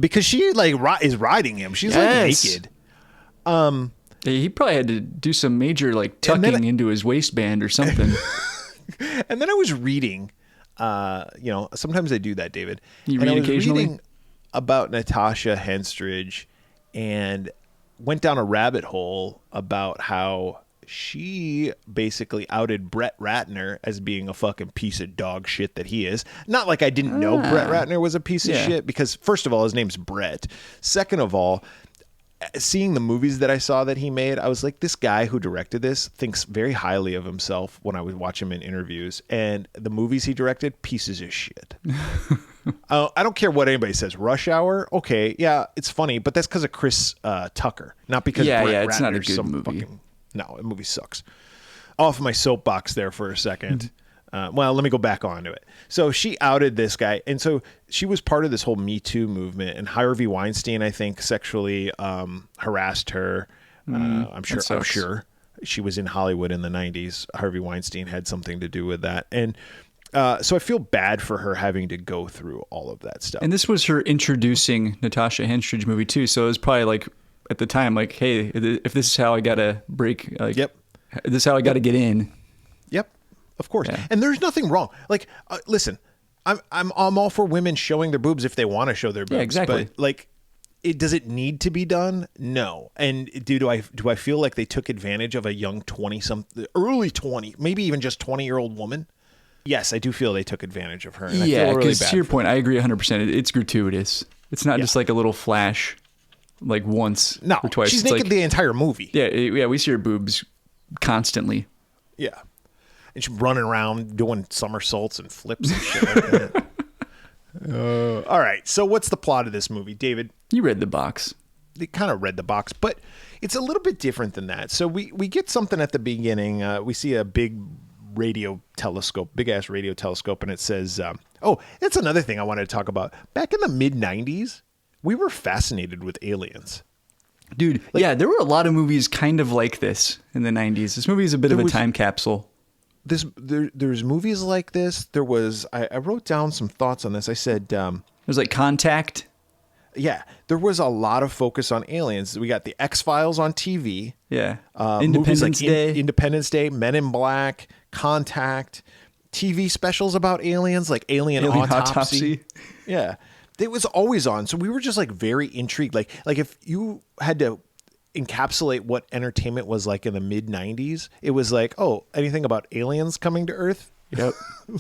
Because she like is riding him. She's like naked. He probably had to do some major like tucking into his waistband or something. And then I was reading, sometimes I do that, David. You read occasionally? Reading about Natasha Henstridge and went down a rabbit hole about how she basically outed Brett Ratner as being a fucking piece of dog shit that he is. Not like I didn't know Brett Ratner was a piece of shit, because first of all, his name's Brett. Second of all, seeing the movies that I saw that he made, I was like, this guy who directed this thinks very highly of himself when I would watch him in interviews. And the movies he directed, pieces of shit. I don't care what anybody says. Rush Hour, okay, yeah, it's funny, but that's because of Chris Tucker, not because Brett it's Ratner's not a good some movie. Fucking, no, the movie sucks. Off my soapbox there for a second. Well, let me go back onto it. So she outed this guy. And so she was part of this whole Me Too movement. And Harvey Weinstein, I think, sexually harassed her. I'm sure she was in Hollywood in the 90s. Harvey Weinstein had something to do with that. And so I feel bad for her having to go through all of that stuff. And this was her introducing Natasha Henstridge movie too. So it was probably like at the time, like, hey, if this is how I got to break, like, this is how I got to get in. Yep. Of course. Yeah. And there's nothing wrong. Like, listen, I'm all for women showing their boobs if they want to show their boobs. Yeah, exactly. But like, does it need to be done? No. And do I feel like they took advantage of a young 20-something, early 20, maybe even just 20-year-old woman? Yes, I do feel they took advantage of her. And Yeah, I feel really because bad to your for point, I agree 100%. It's gratuitous. It's not just like a little flash, like once or twice. She's it's naked like, the entire movie. Yeah, we see her boobs constantly. Yeah. And she's running around doing somersaults and flips and shit like that. All right. So what's the plot of this movie, David? You read the box. They kind of read the box, but it's a little bit different than that. So we get something at the beginning. We see a big radio telescope, big ass radio telescope. And it says, that's another thing I wanted to talk about. Back in the mid 90s, we were fascinated with aliens. Dude, there were a lot of movies kind of like this in the 90s. This movie is a bit of a time capsule. There's movies like this. There was, I wrote down some thoughts on this. I said, There's like Contact. Yeah, there was a lot of focus on aliens. We got the X-Files on TV. Yeah. Independence Day. Independence Day, Men in Black, Contact, TV specials about aliens like Alien Autopsy. Yeah. It was always on. So we were just like very intrigued. Like if you had to encapsulate what entertainment was like in the mid 90s, it was like, oh, anything about aliens coming to Earth? Yep.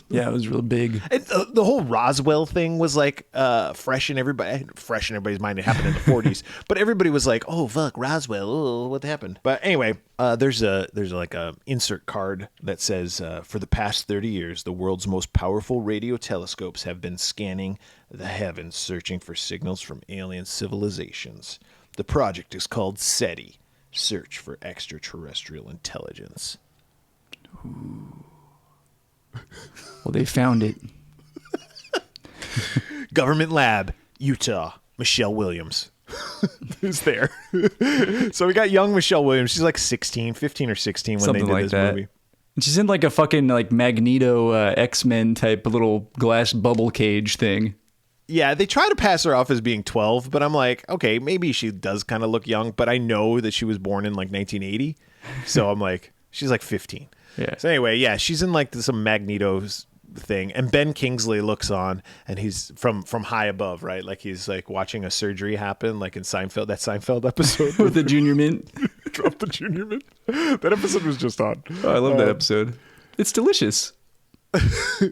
Yeah, it was real big. And the whole Roswell thing was like fresh in everybody's mind. It happened in the 40s, but everybody was like, "Oh fuck, Roswell! Oh, what happened?" But anyway, there's like a insert card that says, "For the past 30 years, the world's most powerful radio telescopes have been scanning the heavens, searching for signals from alien civilizations. The project is called SETI, Search for Extraterrestrial Intelligence." Well, they found it. Government lab, Utah, Michelle Williams. Who's there? So we got young Michelle Williams. She's like 15 or 16 when Something they did like this that. movie. She's in like a fucking like Magneto X-Men type little glass bubble cage thing. Yeah, they try to pass her off as being 12, but I'm like, okay, maybe she does kind of look young, but I know that she was born in like 1980. So I'm like, she's like 15. Yeah. So anyway, yeah, she's in like some Magneto's thing, and Ben Kingsley looks on, and he's from high above, right? Like he's like watching a surgery happen, like in Seinfeld, that Seinfeld episode With the Junior Mint. Drop the Junior Mint. That episode was just on. Oh, I love that episode. It's delicious.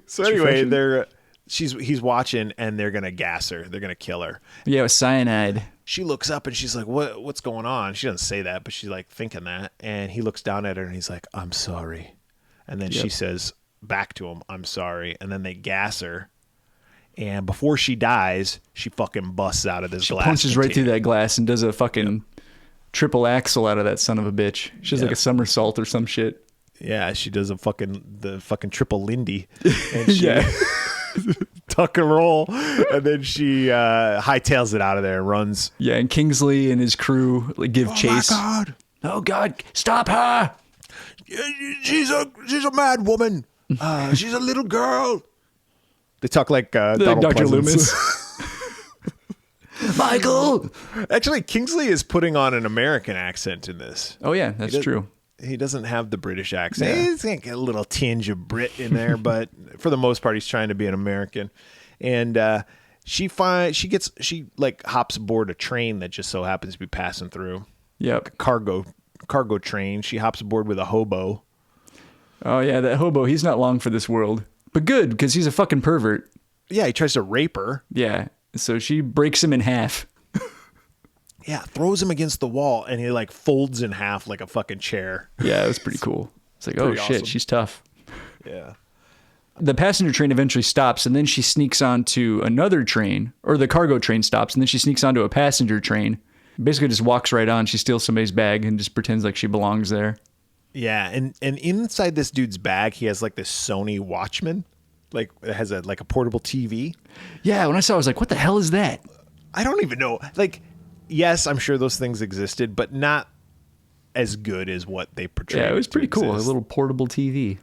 So anyway, he's watching, and they're gonna gas her. They're gonna kill her. Yeah, with cyanide. She looks up and she's like, what's going on? She doesn't say that, but she's like thinking that. And he looks down at her and he's like, "I'm sorry." And then she says back to him, "I'm sorry." And then they gas her. And before she dies, she fucking busts out of this glass. She punches right container. through that glass and does a fucking triple axle out of that son of a bitch. She does like a somersault or some shit. Yeah, she does the fucking triple Lindy. And she, Yeah. tuck and roll. And then she hightails it out of there and runs. Yeah, and Kingsley and his crew like give chase. Oh my God. Oh God, stop her! She's a mad woman. She's a little girl. They talk like Donald Dr. Pleasance. Loomis. Michael! Actually, Kingsley is putting on an American accent in this. Oh yeah, that's true. He doesn't have the British accent. Yeah. He's got a little tinge of Brit in there, but for the most part, he's trying to be an American. And she hops aboard a train that just so happens to be passing through. Yep. Cargo train. She hops aboard with a hobo. Oh yeah, that hobo, he's not long for this world. But good, because he's a fucking pervert. Yeah, he tries to rape her. Yeah. So she breaks him in half. Yeah, throws him against the wall, and he like folds in half like a fucking chair. Yeah, it was pretty cool. It's like, oh Pretty shit, awesome. she's tough. Yeah. The passenger train eventually stops, and then she sneaks onto another train, or the cargo train stops, and then she sneaks onto a passenger train. Basically just walks right on. She steals somebody's bag and just pretends like she belongs there. Yeah, and inside this dude's bag, he has like this Sony Watchman. Like it has a portable TV. Yeah, when I saw it, I was like, what the hell is that? I don't even know. Like, yes, I'm sure those things existed, but not as good as what they portrayed. Yeah, it was pretty cool. A Exist. little portable TV.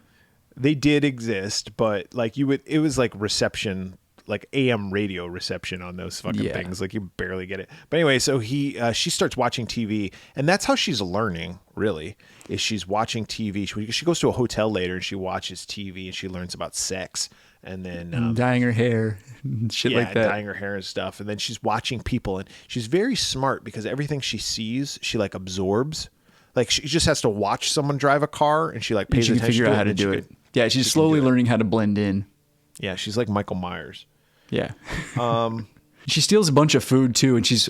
They did exist, but like it was like reception, like AM radio reception on those fucking things. Like you barely get it. But anyway, so she starts watching TV, and that's how she's learning. Really, is she's watching TV. She goes to a hotel later and she watches TV and she learns about sex, and then Dyeing her hair, and shit like that. dyeing her hair and stuff. And then she's watching people, and she's very smart because everything she sees, she like absorbs. Like she just has to watch someone drive a car, and she like pays She can attention figure to out it, how to and do she it. Yeah, she's slowly learning how to blend in. Yeah, she's like Michael Myers. Yeah. She steals a bunch of food too, and she's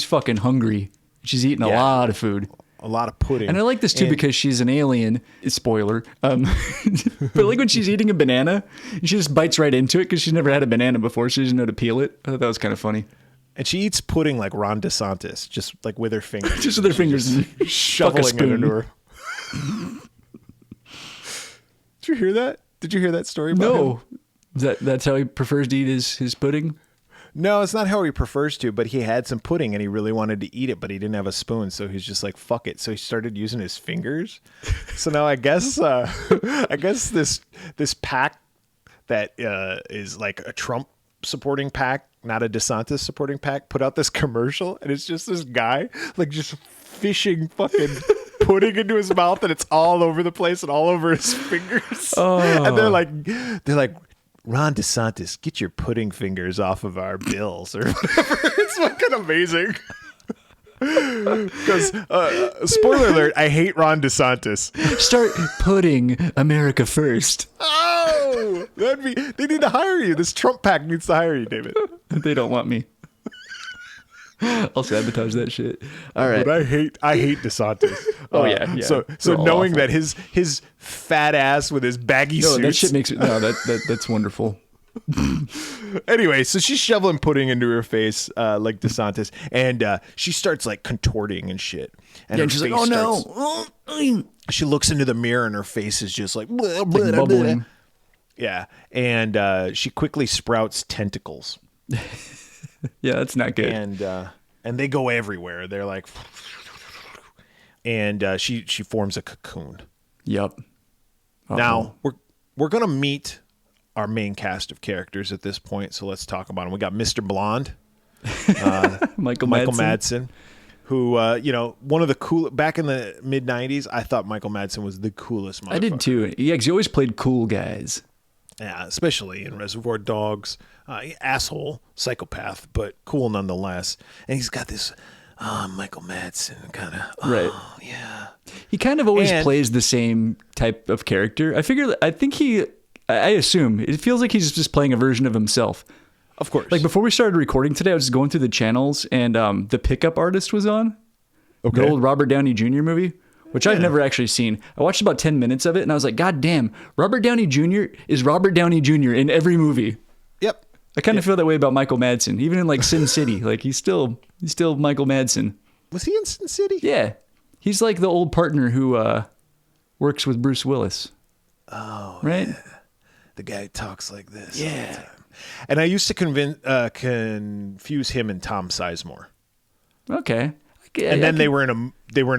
fucking hungry. She's eating a lot of food. A lot of pudding. And I like this too because she's an alien. Spoiler. But like when she's eating a banana, she just bites right into it because she's never had a banana before. She doesn't know to peel it. I thought that was kind of funny. And she eats pudding like Ron DeSantis, just like with her fingers. Just with her fingers. Shoveling it spoon. into her. Did you hear that? Did you hear that story about him? No. That's how he prefers to eat his pudding? No, it's not how he prefers to, but he had some pudding and he really wanted to eat it, but he didn't have a spoon, so he's just like, fuck it. So he started using his fingers. So now I guess this pack that is like a Trump supporting pack, not a DeSantis supporting pack, put out this commercial, and it's just this guy like just fishing fucking pudding into his mouth, and it's all over the place and all over his fingers. Oh. And they're like, Ron DeSantis, get your pudding fingers off of our bills or whatever. It's fucking amazing. Because, spoiler alert, I hate Ron DeSantis. Start putting America first. Oh! They need to hire you. This Trump pack needs to hire you, David. They don't want me. I'll sabotage that shit. All right. But I hate DeSantis. Oh yeah. So They're knowing awful. that his fat ass with his baggy No, suits. that shit makes it. No, that's wonderful. Anyway, so she's shoveling pudding into her face like DeSantis, and she starts like contorting and shit. And Yeah, her and she's like, face "Oh no!" She looks into the mirror, and her face is just like, blah, Like blah, blah. bubbling. Yeah, and she quickly sprouts tentacles, Yeah, that's not good. and they go everywhere. They're like, and she forms a cocoon. Yep. Now we're gonna meet our main cast of characters at this point, so let's talk about them. We got Mr. Blonde, Michael Madsen, who one of the cool back in the mid '90s. I thought Michael Madsen was the coolest motherfucker. I did too. Yeah, because he always played cool guys. Yeah, especially in Reservoir Dogs. Asshole, psychopath, but cool nonetheless. And he's got this Michael Madsen kind of Right. Yeah. He kind of always And- plays the same type of character. I assume it feels like he's just playing a version of himself. Of course. Like before we started recording today, I was just going through the channels, and the Pickup Artist was on. Okay. The old Robert Downey Jr. movie, which I've never actually seen. I watched about 10 minutes of it, and I was like, God damn, Robert Downey Jr. is Robert Downey Jr. in every movie. Yep. I kind of feel that way about Michael Madsen, even in like Sin City. Like he's still Michael Madsen. Was he in Sin City? Yeah, he's like the old partner who works with Bruce Willis. Oh, right. yeah. The guy who talks like this. Yeah. all the time. And I used to confuse him and Tom Sizemore. Okay. And then they were in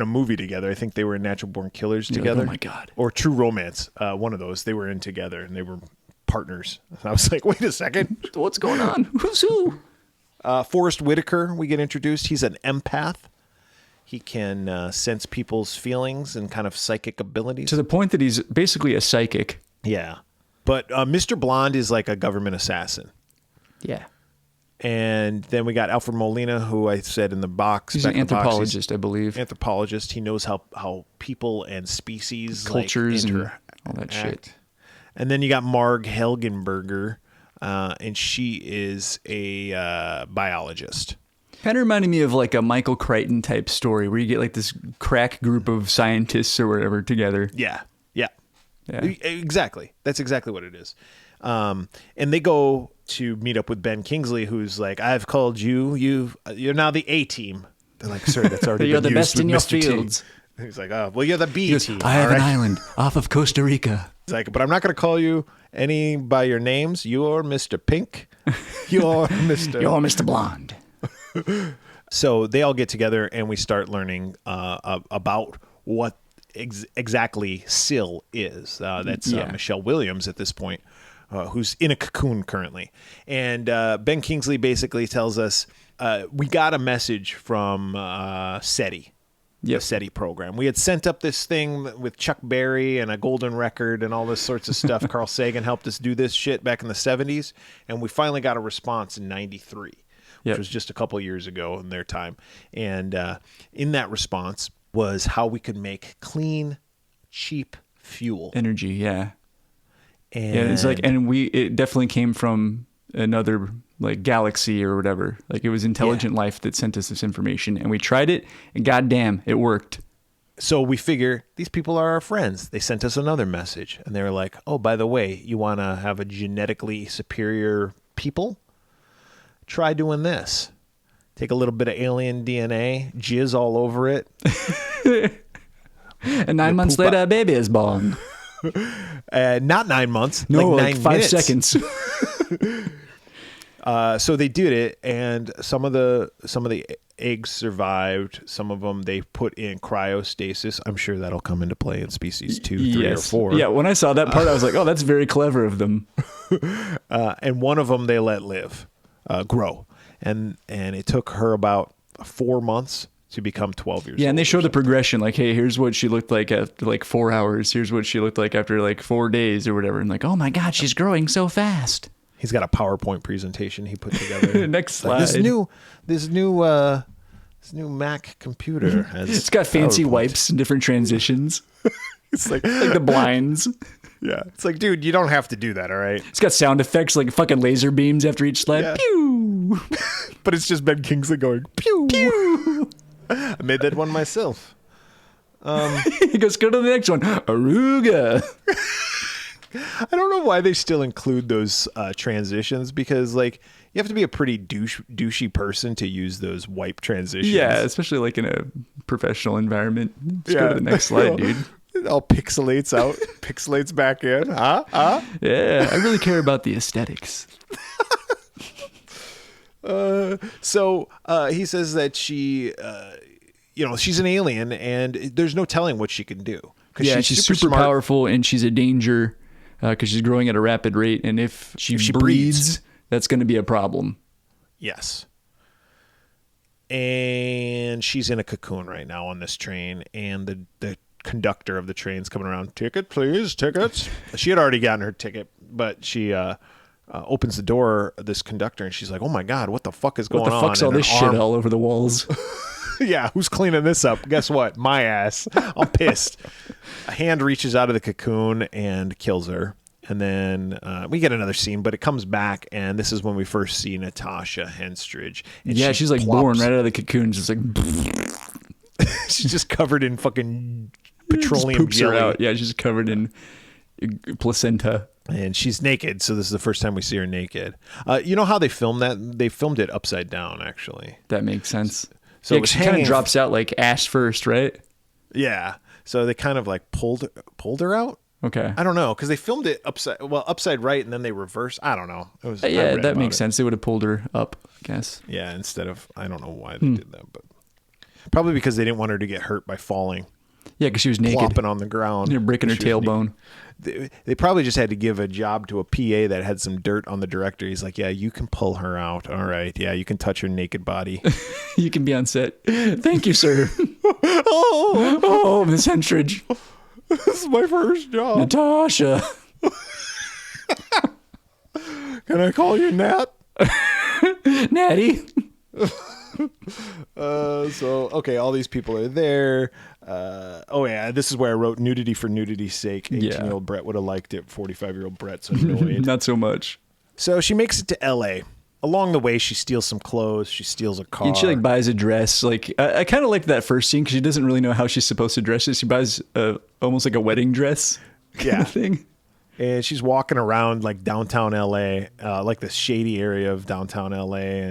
a movie together. I think they were in Natural Born Killers together. Oh my God. Or True Romance. One of those. They were in together, and they were partners. And I was like, wait a second. What's going on? Who's who? Forrest Whitaker, we get introduced. He's an empath. He can sense people's feelings and kind of psychic abilities. To the point that he's basically a psychic. Yeah. But Mr. Blonde is like a government assassin. Yeah. And then we got Alfred Molina, who I said in the box. He's back an in the box, anthropologist, I believe. Anthropologist. He knows how people and species Cultures like, and all that shit. And then you got Marg Helgenberger, and she is a biologist. Kind of reminded me of like a Michael Crichton type story where you get like this crack group of scientists or whatever together. Yeah. Yeah. Exactly. That's exactly what it is. And they go to meet up with Ben Kingsley, who's like, I've called you. You're now the A team. They're like, sir, that's already You're been the used best with in your Mr. T. fields. He's like, oh, well, you're the B He goes, team. I have all an right? island off of Costa Rica. He's like, but I'm not going to call you any by your names. You're Mr. Pink. You're Mr. You're Mr. Blonde. So they all get together and we start learning about what exactly SIL is. That's Michelle Williams at this point, who's in a cocoon currently. And Ben Kingsley basically tells us we got a message from SETI. Yep. The SETI program. We had sent up this thing with Chuck Berry and a golden record and all this sorts of stuff. Carl Sagan helped us do this shit back in the 70s. And we finally got a response in 93, which was just a couple years ago in their time. And in that response was how we could make clean, cheap fuel. Energy, yeah. And Yeah, it's like, and it definitely came from another like galaxy or whatever. Like it was intelligent life that sent us this information, and we tried it, and goddamn, it worked. So we figure these people are our friends. They sent us another message, and they were like, "Oh, by the way, you want to have a genetically superior people? Try doing this. Take a little bit of alien DNA, jizz all over it." And 9 months later, a baby is born. Not 9 months. No, like 9 5 minutes. seconds. So they did it, and some of the eggs survived. Some of them they put in cryostasis. I'm sure that'll come into play in species 2, 3, or 4. Yeah, when I saw that part, I was like, oh, that's very clever of them. And one of them they let grow, and it took her about 4 months to become 12 years old. Yeah, and they show the progression. Like, hey, here's what she looked like after like 4 hours. Here's what she looked like after like 4 days or whatever. And like, oh my God, she's growing so fast. He's got a PowerPoint presentation he put together. Next slide. This new Mac computer has. It's got fancy PowerPoint. wipes and different transitions. It's like Like the blinds. Yeah. It's like, dude, you don't have to do that, all right? It's got sound effects like fucking laser beams after each slap. Yeah. Pew! But it's just Ben Kingsley going, pew. Pew! I made that one myself. He goes, go to the next one. Aruga. I don't know why they still include those transitions because, like, you have to be a pretty douchey person to use those wipe transitions. Yeah, especially like in a professional environment. Let's go to the next slide, dude. It all pixelates out, pixelates back in. Yeah, I really care about the aesthetics. So he says that she, she's an alien and there's no telling what she can do. Yeah, she's super smart. powerful and she's a danger because she's growing at a rapid rate. And if she breeds, that's going to be a problem. Yes. And she's in a cocoon right now on this train. And the conductor of the train's coming around. Ticket, please, tickets. She had already gotten her ticket, but she opens the door, this conductor, and she's like, oh my God, what the fuck is going on? What the fuck's all this shit all over the walls? Yeah, who's cleaning this up? Guess what? My ass. I'm pissed. A hand reaches out of the cocoon and kills her. And then we get another scene, but it comes back, and this is when we first see Natasha Henstridge. And yeah, she's like born right out of the cocoon. Just like... she's just covered in fucking petroleum poops jelly. Her out. Yeah, she's covered in placenta. And she's naked, so this is the first time we see her naked. You know how they filmed that? They filmed it upside down, actually. That makes sense. So yeah, she kind of drops out like ass first, right? Yeah. So they kind of like pulled her out. Okay. I don't know, because they filmed it upside right, and then they reversed. I don't know. It was yeah, that makes sense. They would have pulled her up, I guess. Yeah, instead of, I don't know why they did that, but probably because they didn't want her to get hurt by falling. Yeah, because she was naked. Plopping on the ground. You're breaking her tailbone. They probably just had to give a job to a PA that had some dirt on the director. He's like, yeah, you can pull her out. All right. Yeah, you can touch her naked body. You can be on set. Thank you, sir. oh, Miss Henstridge. This is my first job. Natasha. Can I call you Nat? Natty. Okay, all these people are there. This is where I wrote nudity for nudity's sake. 18-year-old Bret would have liked it. 45-year-old Bret's annoyed. Not so much. So she makes it to L.A. Along the way, she steals some clothes. She steals a car. And she like buys a dress. Like I kind of liked that first scene because she doesn't really know how she's supposed to dress it. She buys almost like a wedding dress kind of thing. And she's walking around like downtown LA, like the shady area of downtown LA,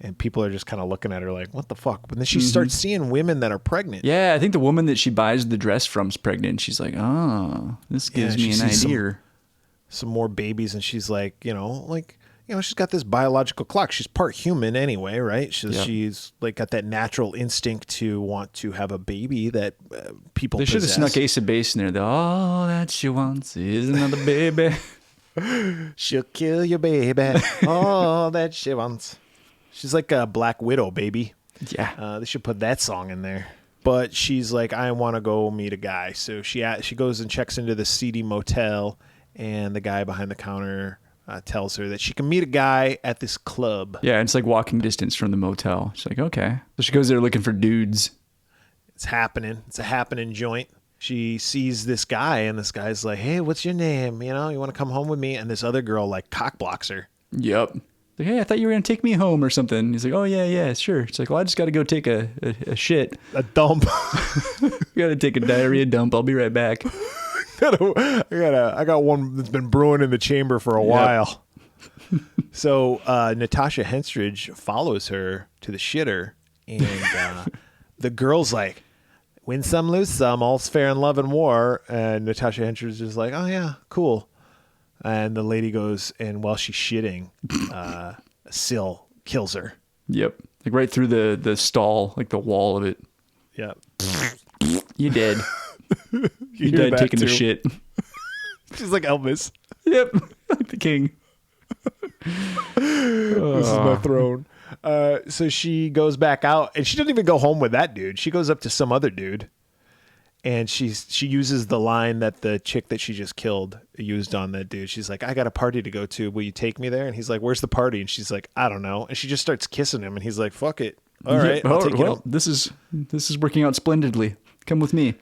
and people are just kind of looking at her like, what the fuck? But then she starts seeing women that are pregnant. Yeah, I think the woman that she buys the dress from is pregnant. She's like, oh, this gives me an idea. Some more babies, and she's like, she's got this biological clock. She's part human anyway, right? She's like got that natural instinct to want to have a baby that people They should have snuck Ace of Base in there. All that she wants is another baby. She'll kill your baby. All that she wants. She's like a Black Widow, baby. Yeah. They should put that song in there. But she's like, I want to go meet a guy. So she goes and checks into the seedy motel, and the guy behind the counter tells her that she can meet a guy at this club. Yeah, it's like walking distance from the motel. She's like, okay. So she goes there looking for dudes. It's happening. It's a happening joint. She sees this guy, and this guy's like, hey, what's your name? You want to come home with me? And this other girl like cock blocks her. Yep. Like, hey, I thought you were going to take me home or something. He's like, oh, yeah, sure. It's like, well, I just got to go take a shit. A dump. Got to take a diarrhea dump. I'll be right back. I got one that's been brewing in the chamber for a while. So Natasha Henstridge follows her to the shitter, and the girl's like, win some, lose some, all's fair in love and war. And Natasha Henstridge is like, oh yeah, cool. And the lady goes, and while she's shitting, Syl kills her. Yep. Like right through the stall, like the wall of it. Yep. You dead. You died taking the shit. She's like Elvis. Yep. Like the king. This is my throne. So she goes back out, and she doesn't even go home with that dude. She goes up to some other dude, and she uses the line that the chick that she just killed used on that dude. She's like, I got a party to go to. Will you take me there? And he's like, where's the party? And she's like, I don't know. And she just starts kissing him, and he's like, fuck it. All right, I'll take you home. This is working out splendidly. Come with me.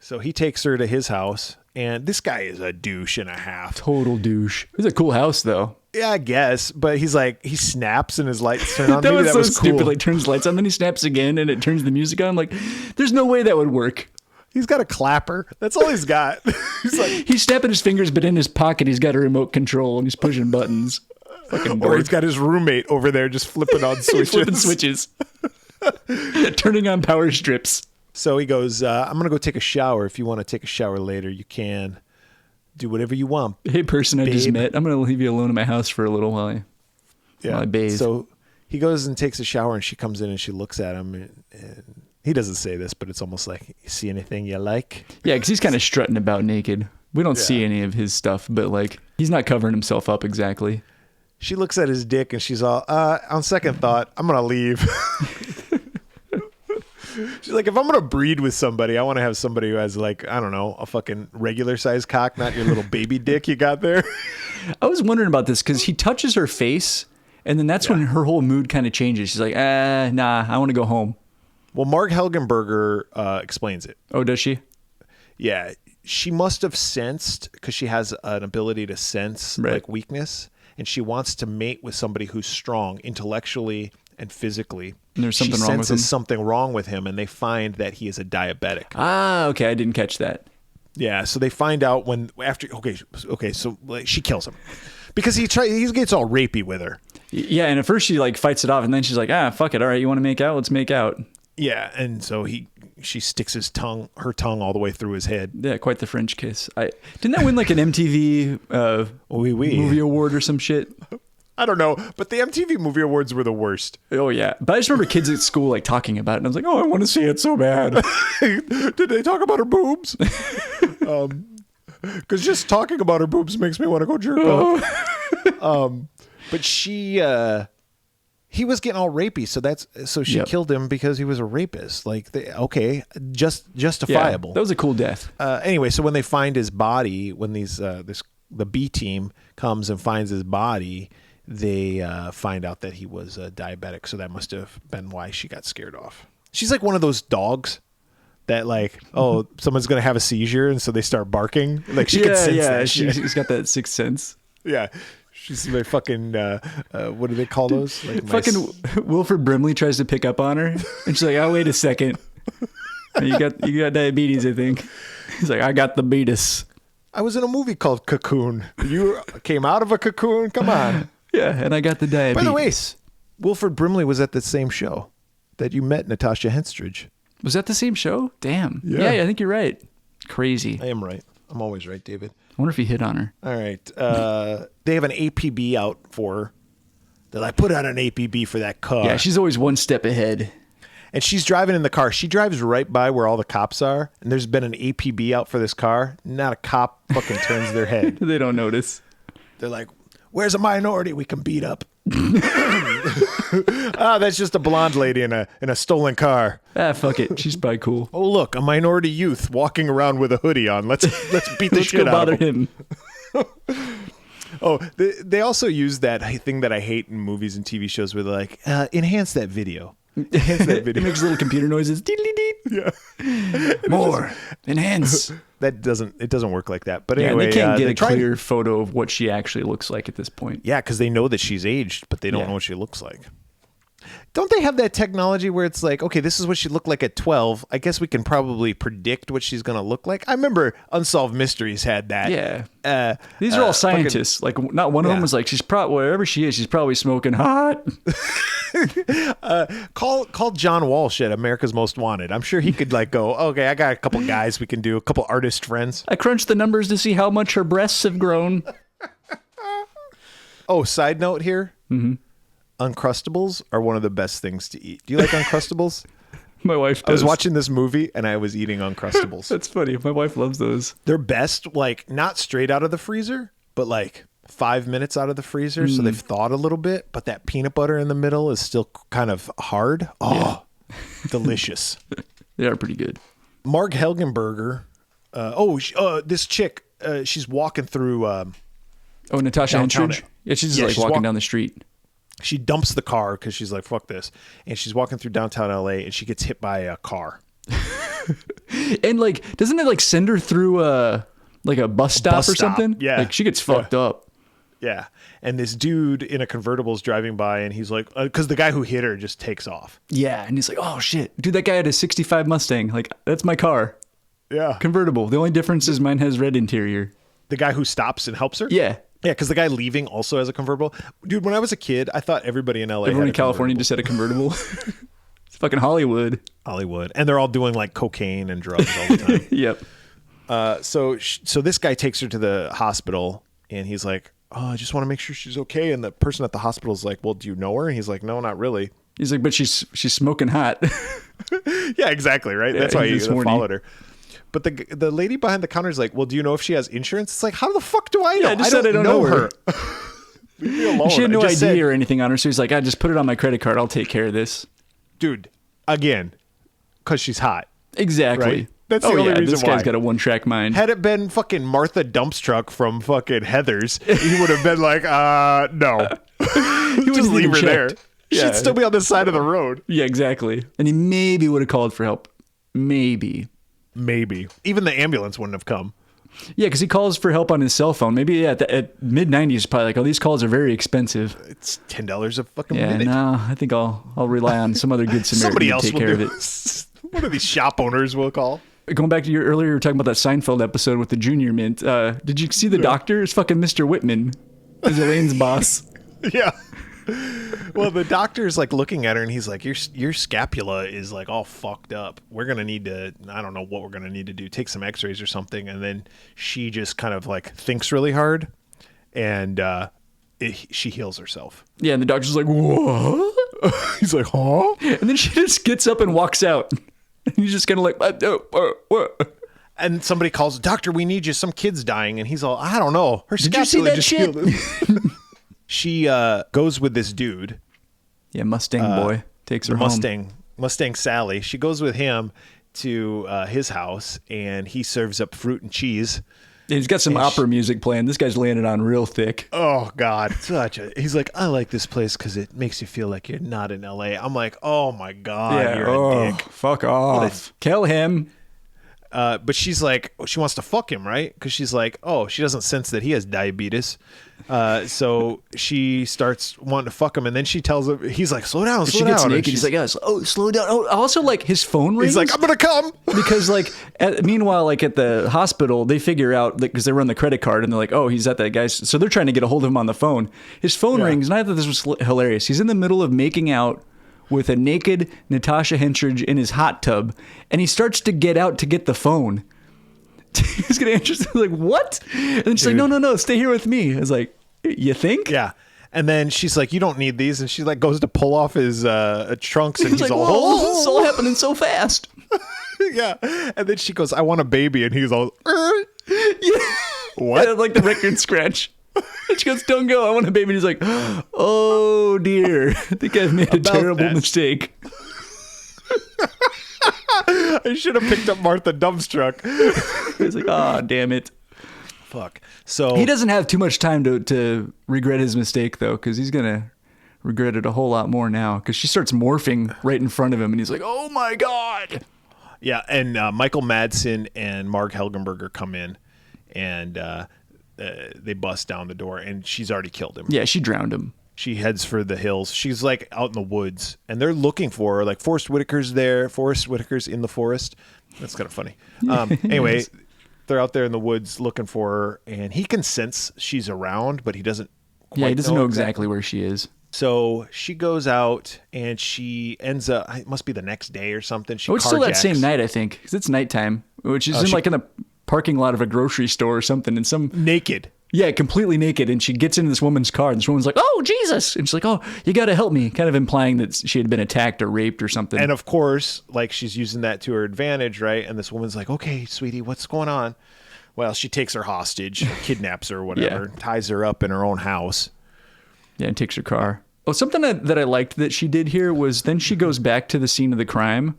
So he takes her to his house, And this guy is a douche and a half. Total douche. It's a cool house, though. Yeah, I guess. But he's like, he snaps and his lights turn on. That Maybe was that so was cool. stupid. Like, turns lights on, then he snaps again, and it turns the music on. Like, there's no way that would work. He's got a clapper. That's all he's got. He's like, He's snapping his fingers, but in his pocket, he's got a remote control, and he's pushing buttons. Fucking or dork. he's got his roommate over there just flipping on switches. Flipping switches. Turning on power strips. So he goes, I'm going to go take a shower. If you want to take a shower later, you can. Do whatever you want. Hey, person I just babe. met, I'm going to leave you alone in my house for a little while I bathe. So he goes and takes a shower, and she comes in and she looks at him. And he doesn't say this, but it's almost like, you see anything you like? Yeah, because he's kind of strutting about naked. We don't see any of his stuff, but like he's not covering himself up exactly. She looks at his dick and she's all, on second thought, I'm going to leave. She's like, if I'm going to breed with somebody, I want to have somebody who has like, I don't know, a fucking regular size cock, not your little baby dick you got there. I was wondering about this because he touches her face, and then that's when her whole mood kind of changes. She's like, nah, I want to go home. Well, Mark Helgenberger explains it. Oh, does she? Yeah. She must have sensed, because she has an ability to sense like weakness, and she wants to mate with somebody who's strong intellectually and physically. And there's something she wrong with him. senses something wrong with him, and they find that he is a diabetic. Ah, okay, I didn't catch that. Yeah, so they find out so like, she kills him because he gets all rapey with her. Yeah, and at first she like fights it off, and then she's like, fuck it, all right, you want to make out? Let's make out. Yeah, and so she sticks her tongue all the way through his head. Yeah, quite the French kiss. Didn't that win like an MTV movie award or some shit? I don't know, but the MTV Movie Awards were the worst. Oh yeah, but I just remember kids at school like talking about it, and I was like, oh, I want to see it so bad. Did they talk about her boobs? Because just talking about her boobs makes me want to go jerk off. But he was getting all rapey, so she killed him because he was a rapist. Like, justifiable. Yeah, that was a cool death. Anyway, so when they find his body, when the B team comes and finds his body, they find out that he was diabetic. So that must have been why she got scared off. She's like one of those dogs that like, oh, someone's going to have a seizure, and so they start barking. Like she can sense that shit. She's got that sixth sense. Yeah. She's very fucking, what do they call those? Like fucking Wilford Brimley tries to pick up on her, and she's like, oh, wait a second. You got diabetes, I think. He's like, I got the beatus. I was in a movie called Cocoon. You came out of a cocoon? Come on. Yeah, and I got the diabetes. By the way, Wilford Brimley was at the same show that you met Natasha Henstridge. Was that the same show? Damn. Yeah, I think you're right. Crazy. I am right. I'm always right, David. I wonder if he hit on her. All right. They have an APB out for her. They're like, put out an APB for that car. Yeah, she's always one step ahead. And she's driving in the car. She drives right by where all the cops are. And there's been an APB out for this car. Not a cop fucking turns their head. They don't notice. They're like, where's a minority we can beat up? That's just a blonde lady in a stolen car. Fuck it. She's probably cool. Oh, look, a minority youth walking around with a hoodie on. Let's beat the shit out of him. Oh, they also use that thing that I hate in movies and TV shows where they're like, enhance that video. Enhance that video. It makes little computer noises. Yeah. More. Enhance. It doesn't work like that. But Yeah, anyway, they can't get a clear photo of what she actually looks like at this point. Yeah, because they know that she's aged, but they don't know what she looks like. Don't they have that technology where it's like, okay, this is what she looked like at 12. I guess we can probably predict what she's going to look like. I remember Unsolved Mysteries had that. Yeah. These are all scientists. Like, not one of them was like, she's probably, wherever she is, she's probably smoking hot. Call John Walsh at America's Most Wanted. I'm sure he could like go, okay, I got a couple guys we can do, a couple artist friends. I crunched the numbers to see how much her breasts have grown. Oh, side note here. Mm-hmm. Uncrustables are one of the best things to eat. Do you like Uncrustables? My wife does. I was watching this movie and I was eating Uncrustables. That's funny. My wife loves those. They're best, like, not straight out of the freezer, but like 5 minutes out of the freezer. So they've thawed a little bit, but that peanut butter in the middle is still kind of hard. Oh, delicious. They are pretty good. Mark Helgenberger. This chick, she's walking through. Natasha downtown. Henstridge? Yeah, she's just walking down the street. She dumps the car because she's like, fuck this. And she's walking through downtown LA and she gets hit by a car. And like, doesn't it like send her through like a bus stop bus or stop, something. yeah. Like she gets fucked up. Yeah. And this dude in a convertible is driving by and he's like, because the guy who hit her just takes off. Yeah, and he's like, oh shit, dude, that guy had a '65 Mustang. Like that's my car, Yeah. convertible. The only difference is mine has red interior. The guy who stops and helps her? Yeah. Yeah, because the guy leaving also has a convertible. Dude, when I was a kid, I thought everybody in LA Everyone had in California just had a convertible. It's fucking Hollywood. Hollywood. And they're all doing like cocaine and drugs all the time. Yep. So this guy takes her to the hospital and he's like, oh, I just want to make sure she's okay. And the person at the hospital is like, well, do you know her? And he's like, no, not really. He's like, but she's smoking hot. Yeah, exactly. Right. Yeah, That's why he he's horny. followed her. But the lady behind the counter is like, well, do you know if she has insurance? It's like, how the fuck do I know? I just said I don't know her. Leave me alone. She had no I ID just said, or anything on her, so he's like, I just put it on my credit card. I'll take care of this. dude, again, because she's hot. Exactly. Right? That's the only reason this guy's why. got a one-track mind. Had it been fucking Martha Dumpstruck from fucking Heathers, he would have been like, no. Just leave her there. Yeah. She'd still be on the side of the road. Yeah, exactly. And he maybe would have called for help. Maybe. Maybe. Even the ambulance wouldn't have come. Yeah, because he calls for help on his cell phone. Maybe at mid-90s, probably like, oh, these calls are very expensive. It's $10 a fucking Yeah, minute. no, I think I'll rely on some other good Samaritan Somebody to else take will care do of it. it. One of these shop owners will call. Going back to your earlier, you were talking about that Seinfeld episode with the Junior Mint. Did you see the doctor? It's fucking Mr. Whitman. Is Elaine's boss. Yeah. Well, the doctor's like looking at her and he's like, your scapula is like all fucked up. We're going to need to, I don't know what we're going to need to do, take some x-rays or something. And then she just kind of like thinks really hard and she heals herself. Yeah, and the doctor's like, what? He's like, huh? And then she just gets up and walks out. And he's just kind of like, what? And somebody calls, doctor, we need you. Some kid's dying. And he's all, I don't know. Her Did you see scapula that just shit? healed. She goes with this dude. Yeah, Mustang boy takes her home. Mustang Sally. She goes with him to his house and he serves up fruit and cheese. Yeah, he's got some opera music playing. This guy's laying it on real thick. Oh God, he's like, I like this place because it makes you feel like you're not in LA. I'm like, oh my God, you're a dick. Fuck off. Kill him. But she's like, she wants to fuck him, right? Because she's like, oh, she doesn't sense that he has diabetes. So she starts wanting to fuck him, and then she tells him, he's like, slow down, slow She down. gets And naked. He's like, yes. Oh, slow down. Oh, also, like, his phone rings. he's like, I'm gonna come. Because, like, meanwhile, like, at the hospital, they figure out, because they run the credit card, and they're like, oh, he's at that guy's. So they're trying to get a hold of him on the phone. His phone rings, and I thought this was hilarious. He's in the middle of making out with a naked Natasha Henstridge in his hot tub, and he starts to get out to get the phone. He's gonna answer. Like, what? And then she's like, no, stay here with me. I was like, you think? Yeah. And then she's like, you don't need these. And she like goes to pull off his trunks, and he's like, all, whoa, this is all happening so fast. yeah. And then she goes, I want a baby, and he's all, Yeah. What? Yeah, like the record scratch. And she goes, don't go. I want a baby. And he's like, oh dear, I think I've made a terrible mistake. I should have picked up Martha Dumpstruck. He's like, oh, damn it. Fuck. So He doesn't have too much time to regret his mistake, though, because he's going to regret it a whole lot more now, because she starts morphing right in front of him, and he's like, oh, my God. yeah, and Michael Madsen and Marg Helgenberger come in, and they bust down the door, and she's already killed him. Yeah, she drowned him. She heads for the hills. She's like out in the woods, and they're looking for her. Like Forrest Whitaker's there. Forrest Whitaker's in the forest. That's kind of funny. Anyway, they're out there in the woods looking for her, and he can sense she's around, but he doesn't. Yeah, he doesn't know exactly where she is. So she goes out, and she ends up. It must be the next day or something. She It's still that carjacks- same night, I think, because it's nighttime, which is in a parking lot of a grocery store or something, and some naked. Yeah, completely naked, and she gets into this woman's car, and this woman's like, oh, Jesus! And she's like, oh, you gotta help me, kind of implying that she had been attacked or raped or something. And of course, like she's using that to her advantage, right? And this woman's like, okay, sweetie, what's going on? Well, she takes her hostage, or kidnaps her or whatever, ties her up in her own house. Yeah, and takes her car. Oh, something that I liked that she did here was then she goes back to the scene of the crime,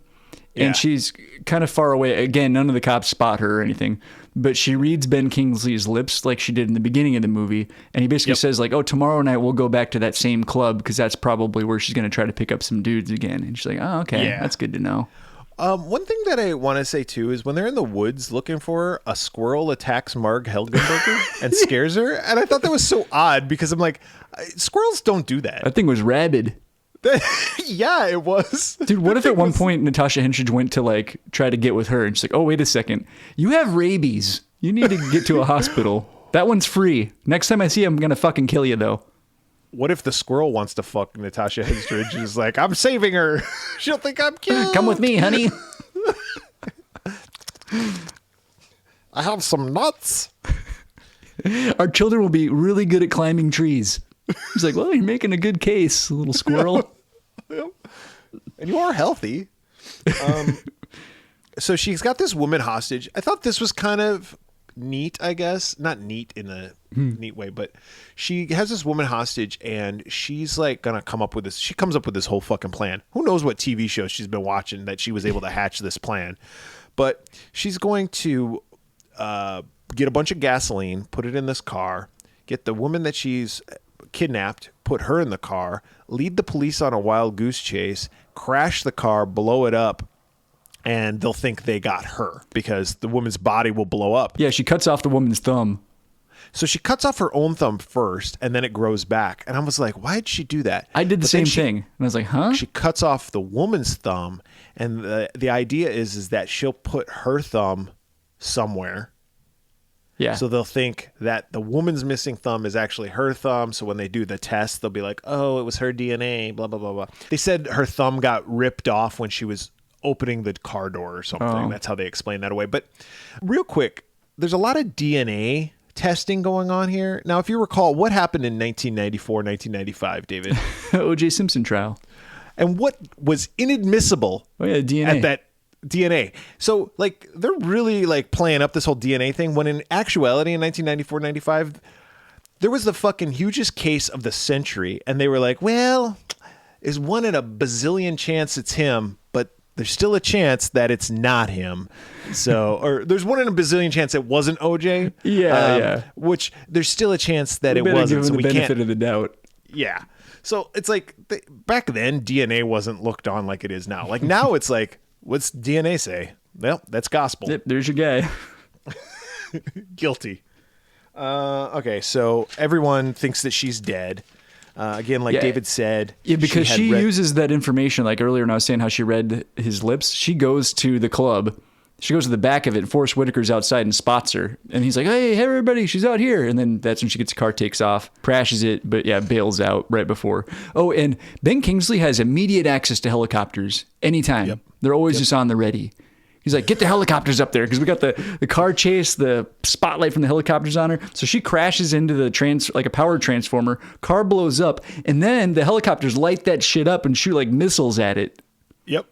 and she's kind of far away. Again, none of the cops spot her or anything, but she reads Ben Kingsley's lips like she did in the beginning of the movie, and he basically says like, oh, tomorrow night we'll go back to that same club because that's probably where she's going to try to pick up some dudes again. And she's like, oh, okay, that's good to know. One thing that I want to say too is when they're in the woods looking for her, a squirrel attacks Marg Helgenberger and scares her. And I thought that was so odd because I'm like, squirrels don't do that. That thing was rabid. Yeah, it was. Dude, what if at one point Natasha Henstridge went to like try to get with her and she's like, oh, wait a second. You have rabies. You need to get to a hospital. That one's free. Next time I see you, I'm going to fucking kill you though. What if the squirrel wants to fuck Natasha Henstridge and is like, I'm saving her. She'll think I'm killed. Come with me, honey. I have some nuts. Our children will be really good at climbing trees. He's like, well, you're making a good case, little squirrel. Yep. And you are healthy. So she's got this woman hostage. I thought this was kind of neat, I guess. Not neat in a neat way, but she has this woman hostage and she's like gonna come up with this. She comes up with this whole fucking plan. Who knows what TV show she's been watching that she was able to hatch this plan. But she's going to get a bunch of gasoline, put it in this car, get the woman that she's kidnapped, put her in the car, lead the police on a wild goose chase, crash the car, blow it up, and they'll think they got her because the woman's body will blow up. Yeah, she cuts off the woman's thumb. So she cuts off her own thumb first, and then it grows back. And I was like, why did she do that? I did the same thing. And I was like, huh? She cuts off the woman's thumb, and the idea is that she'll put her thumb somewhere. Yeah. So they'll think that the woman's missing thumb is actually her thumb. So when they do the test, they'll be like, oh, it was her DNA, blah, blah, blah, blah. They said her thumb got ripped off when she was opening the car door or something. Oh. That's how they explain that away. But real quick, there's a lot of DNA testing going on here. Now, if you recall, what happened in 1994, 1995, David? O.J. Simpson trial. And what was inadmissible DNA. at that DNA. So like they're really like playing up this whole DNA thing when in actuality in 1994, 95, there was the fucking hugest case of the century. And they were like, well, is one in a bazillion chance it's him, but there's still a chance that it's not him. So, or there's one in a bazillion chance it wasn't OJ. Yeah. Which there's still a chance that it Better wasn't. give So him we the can't. benefit of the doubt. Yeah. So it's like back then DNA wasn't looked on like it is now. Like now it's like, what's DNA say? Well, that's gospel. Yep, there's your guy. Guilty. Okay, so everyone thinks that she's dead. Again, like Yeah. David said. Yeah, because had she read- uses that information, like earlier when I was saying how she read his lips, she goes to the club. She goes to the back of it, and Forrest Whitaker's outside and spots her. And he's like, hey, everybody, she's out here. And then that's when she gets the car, takes off, crashes it, but yeah, bails out right before. Oh, and Ben Kingsley has immediate access to helicopters anytime. Yep. They're always just on the ready. He's like, get the helicopters up there because we got the car chase, the spotlight from the helicopters on her. So she crashes into the like a power transformer, car blows up, and then the helicopters light that shit up and shoot like missiles at it. Yep.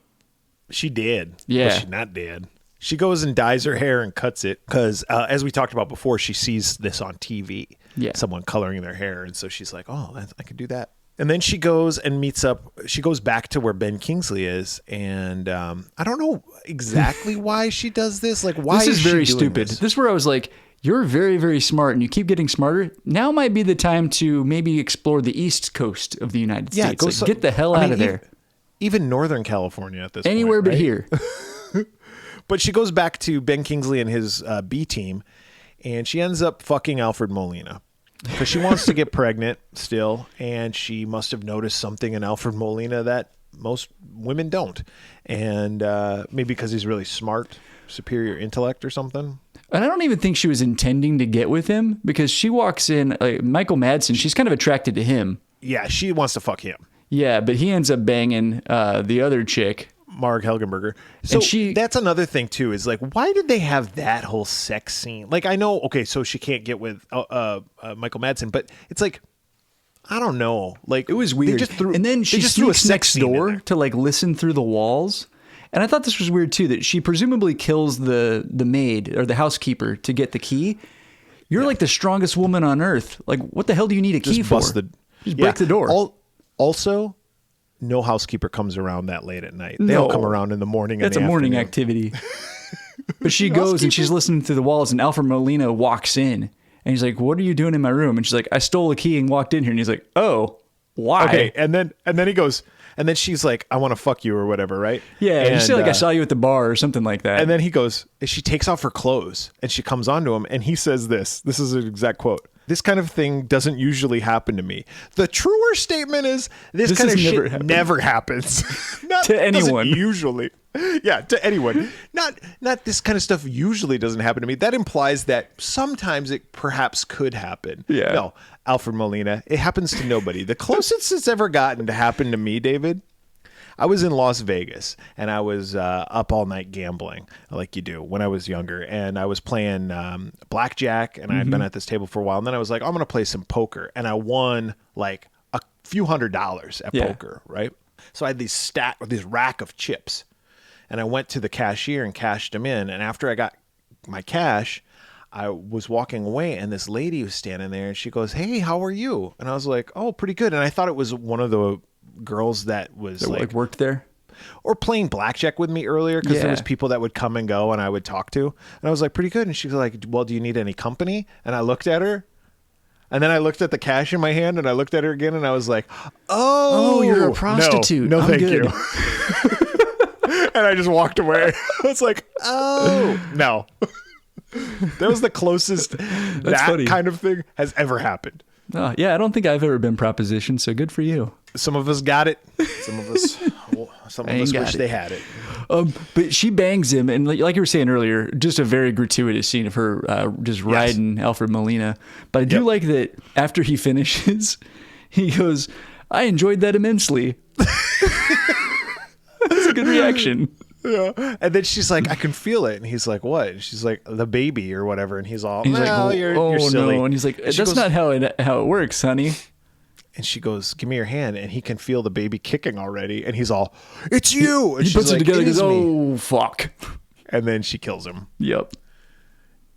She did. Yeah. But she's not dead. She goes and dyes her hair and cuts it because, as we talked about before, she sees this on TV. Yeah. Someone coloring their hair. And so she's like, oh, I could do that. And then she goes and meets up. She goes back to where Ben Kingsley is. And I don't know exactly why she does this. Like, why This is she very doing stupid. This is where I was like, you're very, very smart and you keep getting smarter. Now might be the time to maybe explore the East Coast of the United Yeah, States. Like, get the hell out of there. Even Northern California at this Anywhere point, but right? here. But she goes back to Ben Kingsley and his B team, and she ends up fucking Alfred Molina because she wants to get pregnant still, and she must have noticed something in Alfred Molina that most women don't, and maybe because he's really smart, superior intellect or something. And I don't even think she was intending to get with him because she walks in, like Michael Madsen, she's kind of attracted to him. Yeah, she wants to fuck him. Yeah, but he ends up banging the other chick. Marg Helgenberger. So that's another thing too, is like, why did they have that whole sex scene? Like, I know, okay, so she can't get with Michael Madsen, but it's like, I don't know. Like, It was weird. And then she just threw a sneaks sex next scene in door there. to like listen through the walls. And I thought this was weird too, that she presumably kills the maid or the housekeeper to get the key. You're like the strongest woman on earth. Like, what the hell do you need a key Just for? bust Just break the door. Also, no housekeeper comes around that late at night. They all come around in the morning. That's a and the morning afternoon. activity. But she goes and she's listening through the walls, and Alfred Molina walks in, and he's like, "What are you doing in my room?" And she's like, "I stole a key and walked in here." And he's like, "Oh, Why? Okay, and then he goes, and then she's like, I want to fuck you or whatever, right? Yeah, and, you say like I saw you at the bar or something like that. And then he goes, and she takes off her clothes and she comes onto him and he says this is an exact quote. This kind of thing doesn't usually happen to me. The truer statement is this kind of shit never happens. Not to anyone. Usually. Yeah, to anyone. Not this kind of stuff usually doesn't happen to me. That implies that sometimes it perhaps could happen. Yeah. No, Alfred Molina, it happens to nobody. The closest it's ever gotten to happen to me, David, I was in Las Vegas and I was up all night gambling like you do when I was younger. And I was playing blackjack and I had been at this table for a while. And then I was like, I'm going to play some poker. And I won like a few $100s at poker, right? So I had this rack of chips and I went to the cashier and cashed them in. And after I got my cash, I was walking away and this lady was standing there and she goes, hey, how are you? And I was like, oh, pretty good. And I thought it was one of the girls that was like worked there or playing blackjack with me earlier because there was people that would come and go and I would talk to, and I was like, pretty good. And she was like, well, do you need any company? And I looked at her and then I looked at the cash in my hand and I looked at her again and I was like, oh, you're a prostitute. No, I'm thank good. you. And I just walked away. I was like, oh no. That was the closest that funny. kind of thing has ever happened. Oh, yeah, I don't think I've ever been propositioned, so good for you. Some of us got it. Some of us wish they had it. But she bangs him, and like you were saying earlier, just a very gratuitous scene of her just riding Alfred Molina. But I do like that after he finishes, he goes, I enjoyed that immensely. That's a good reaction. Yeah. And then she's like, I can feel it. And he's like, what? And she's like, the baby or whatever. And he's all, well, you're silly. No. And he's like, that's not how it works, honey. And she goes, give me your hand. And he can feel the baby kicking already. And he's all, it's you. And he puts it together and goes, oh, fuck. And then she kills him. Yep.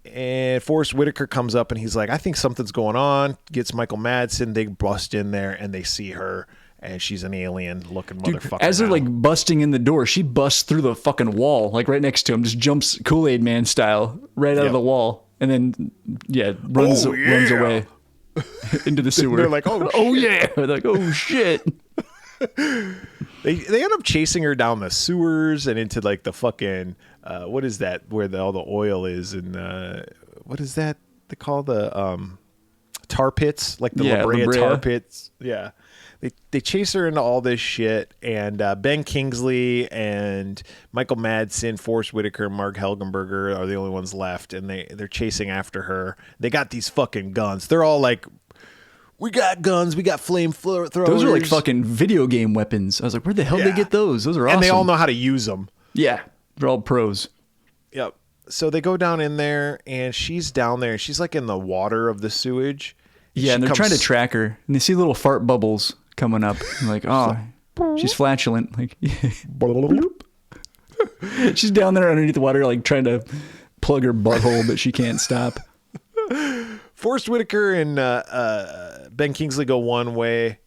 And Forrest Whitaker comes up and he's like, I think something's going on. Gets Michael Madsen. They bust in there and they see her. And she's an alien looking motherfucker. As they're like busting in the door, she busts through the fucking wall, like right next to him, just jumps Kool-Aid Man style right out of the wall. And then, runs away into the sewer. They're like, oh yeah. They're like, oh shit. They end up chasing her down the sewers and into like the fucking, what is that, where all the oil is? And what is that? They call the tar pits, like the La Brea tar pits. Yeah. They chase her into all this shit, and Ben Kingsley and Michael Madsen, Forrest Whitaker, and Mark Helgenberger are the only ones left, and they're chasing after her. They got these fucking guns. They're all like, we got guns, we got flamethrowers. Those are like fucking video game weapons. I was like, where the hell did they get those? Those are awesome. And they all know how to use them. Yeah, they're all pros. Yep. So they go down in there, and she's down there. She's like in the water of the sewage. Yeah, and they're trying to track her, and they see little fart bubbles coming up. I'm like, oh, she's flatulent. Like, she's down there underneath the water, like trying to plug her butthole, but she can't stop. Forrest Whitaker and Ben Kingsley go one way.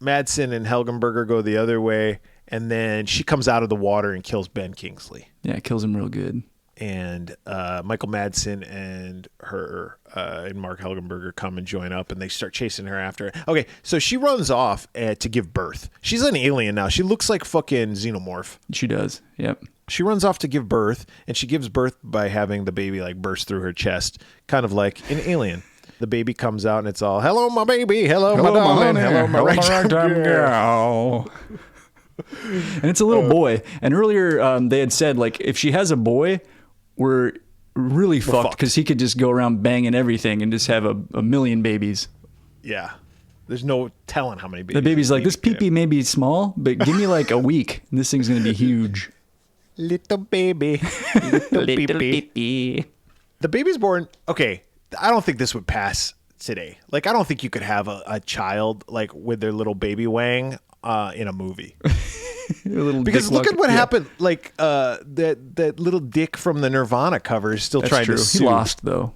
Madsen and Helgenberger go the other way. And then she comes out of the water and kills Ben Kingsley. Yeah, it kills him real good. And Michael Madsen and her and Mark Helgenberger come and join up, and they start chasing her after. Okay, so she runs off to give birth. She's an alien now. She looks like fucking xenomorph. She does. Yep. She runs off to give birth, and she gives birth by having the baby like burst through her chest, kind of like an alien. The baby comes out, and it's all, hello, my baby. Hello, my darling. Hello, my ragtime girl. And it's a little boy. And earlier they had said, like, if she has a boy, we're really fucked because he could just go around banging everything and just have a million babies. Yeah. There's no telling how many babies. The baby's like, this pee-pee may be small, but give me like a week and this thing's going to be huge. Little baby. Little pee-pee. The baby's born. Okay. I don't think this would pass today. Like, I don't think you could have a child like with their little baby wang in a movie. Because look at what happened. Like that little dick from the Nirvana cover is still trying to sue. He lost though.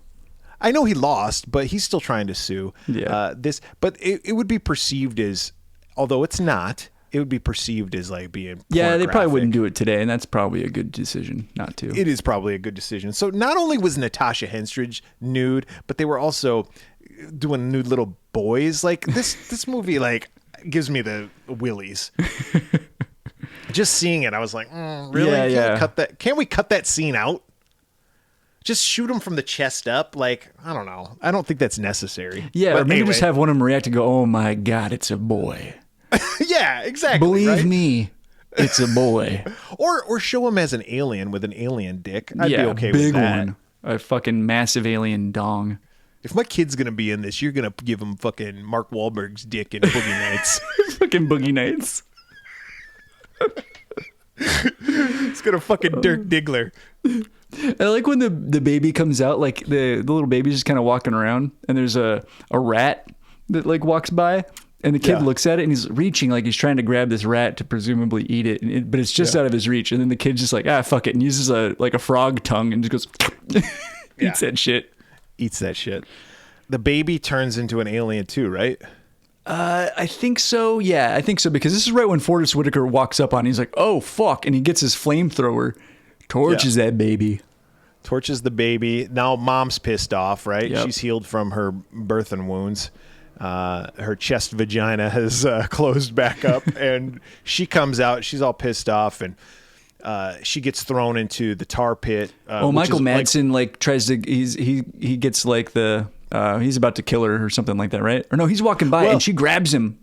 I know he lost, but he's still trying to sue. Yeah. But it would be perceived as, although it's not, it would be perceived as like being Yeah, they probably wouldn't do it today, and that's probably a good decision not to. It is probably a good decision. So not only was Natasha Henstridge nude, but they were also doing nude little boys. Like this movie, like, gives me the willies. Just seeing it, I was like, really? Yeah. Can't we cut that scene out? Just shoot him from the chest up. Like, I don't know. I don't think that's necessary. Yeah, but or maybe anyway. just have one of them react and go, "Oh my God, it's a boy." Yeah, exactly. Believe right? me, it's a boy. Or show him as an alien with an alien dick. I'd yeah, be okay big with that. one. A fucking massive alien dong. If my kid's gonna be in this, you're gonna give him fucking Mark Wahlberg's dick in Boogie Nights. Fucking Boogie Nights. It's gonna fucking Dirk Diggler. I like when the baby comes out, like the little baby's just kind of walking around, and there's a rat that like walks by, and the kid looks at it and he's reaching, like he's trying to grab this rat to presumably eat it, but it's just out of his reach. And then the kid's just like, fuck it, and uses a frog tongue and just goes eats that shit. Eats that shit. The baby turns into an alien too, right? I think so. Yeah, I think so, because this is right when Forrest Whitaker walks up on. He's like, "Oh fuck!" and he gets his flamethrower, torches that baby. Torches the baby. Now mom's pissed off, right? Yep. She's healed from her birthing wounds. Her chest vagina has closed back up, and she comes out. She's all pissed off, and she gets thrown into the tar pit. Michael Madsen like tries to. He gets like the. He's about to kill her or something like that, right? Or no, he's walking by and she grabs him.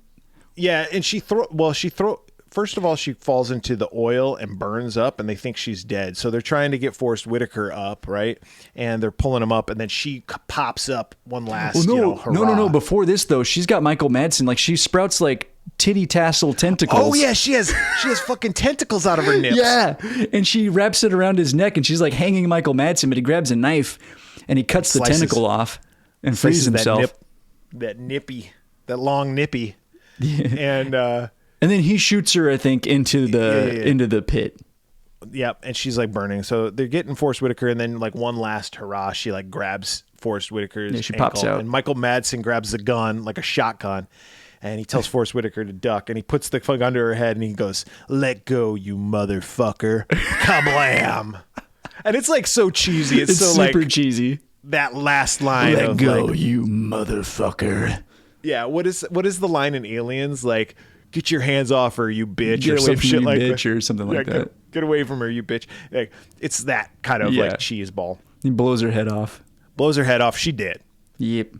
Yeah, and first of all, she falls into the oil and burns up, and they think she's dead. So they're trying to get Forrest Whitaker up, right? And they're pulling him up, and then she pops up one last. No. Before this though, she's got Michael Madsen. Like she sprouts like titty tassel tentacles. Oh yeah, she has fucking tentacles out of her nips. Yeah, and she wraps it around his neck, and she's like hanging Michael Madsen, but he grabs a knife and he cuts the tentacle off and frees himself. That long nippy. Yeah. And then he shoots her, I think, into the pit. Yep, and she's like burning. So they're getting Forrest Whitaker, and then like one last hurrah, she like grabs Forrest Whitaker's she ankle, pops out. and Michael Madsen grabs the gun like a shotgun, and he tells Forrest Whitaker to duck, and he puts the fuck under her head, and he goes, "Let go, you motherfucker!" Kablam! And it's like so cheesy. It's so super like cheesy. That last line. Let go, like, you motherfucker. Yeah, what is the line in Aliens? Like, get your hands off her, you bitch, Get or away some from shit me, like bitch, that. or something like that. Get away from her, you bitch. Like, it's that kind of like cheese ball. He blows her head off. Blows her head off. She did. Yep.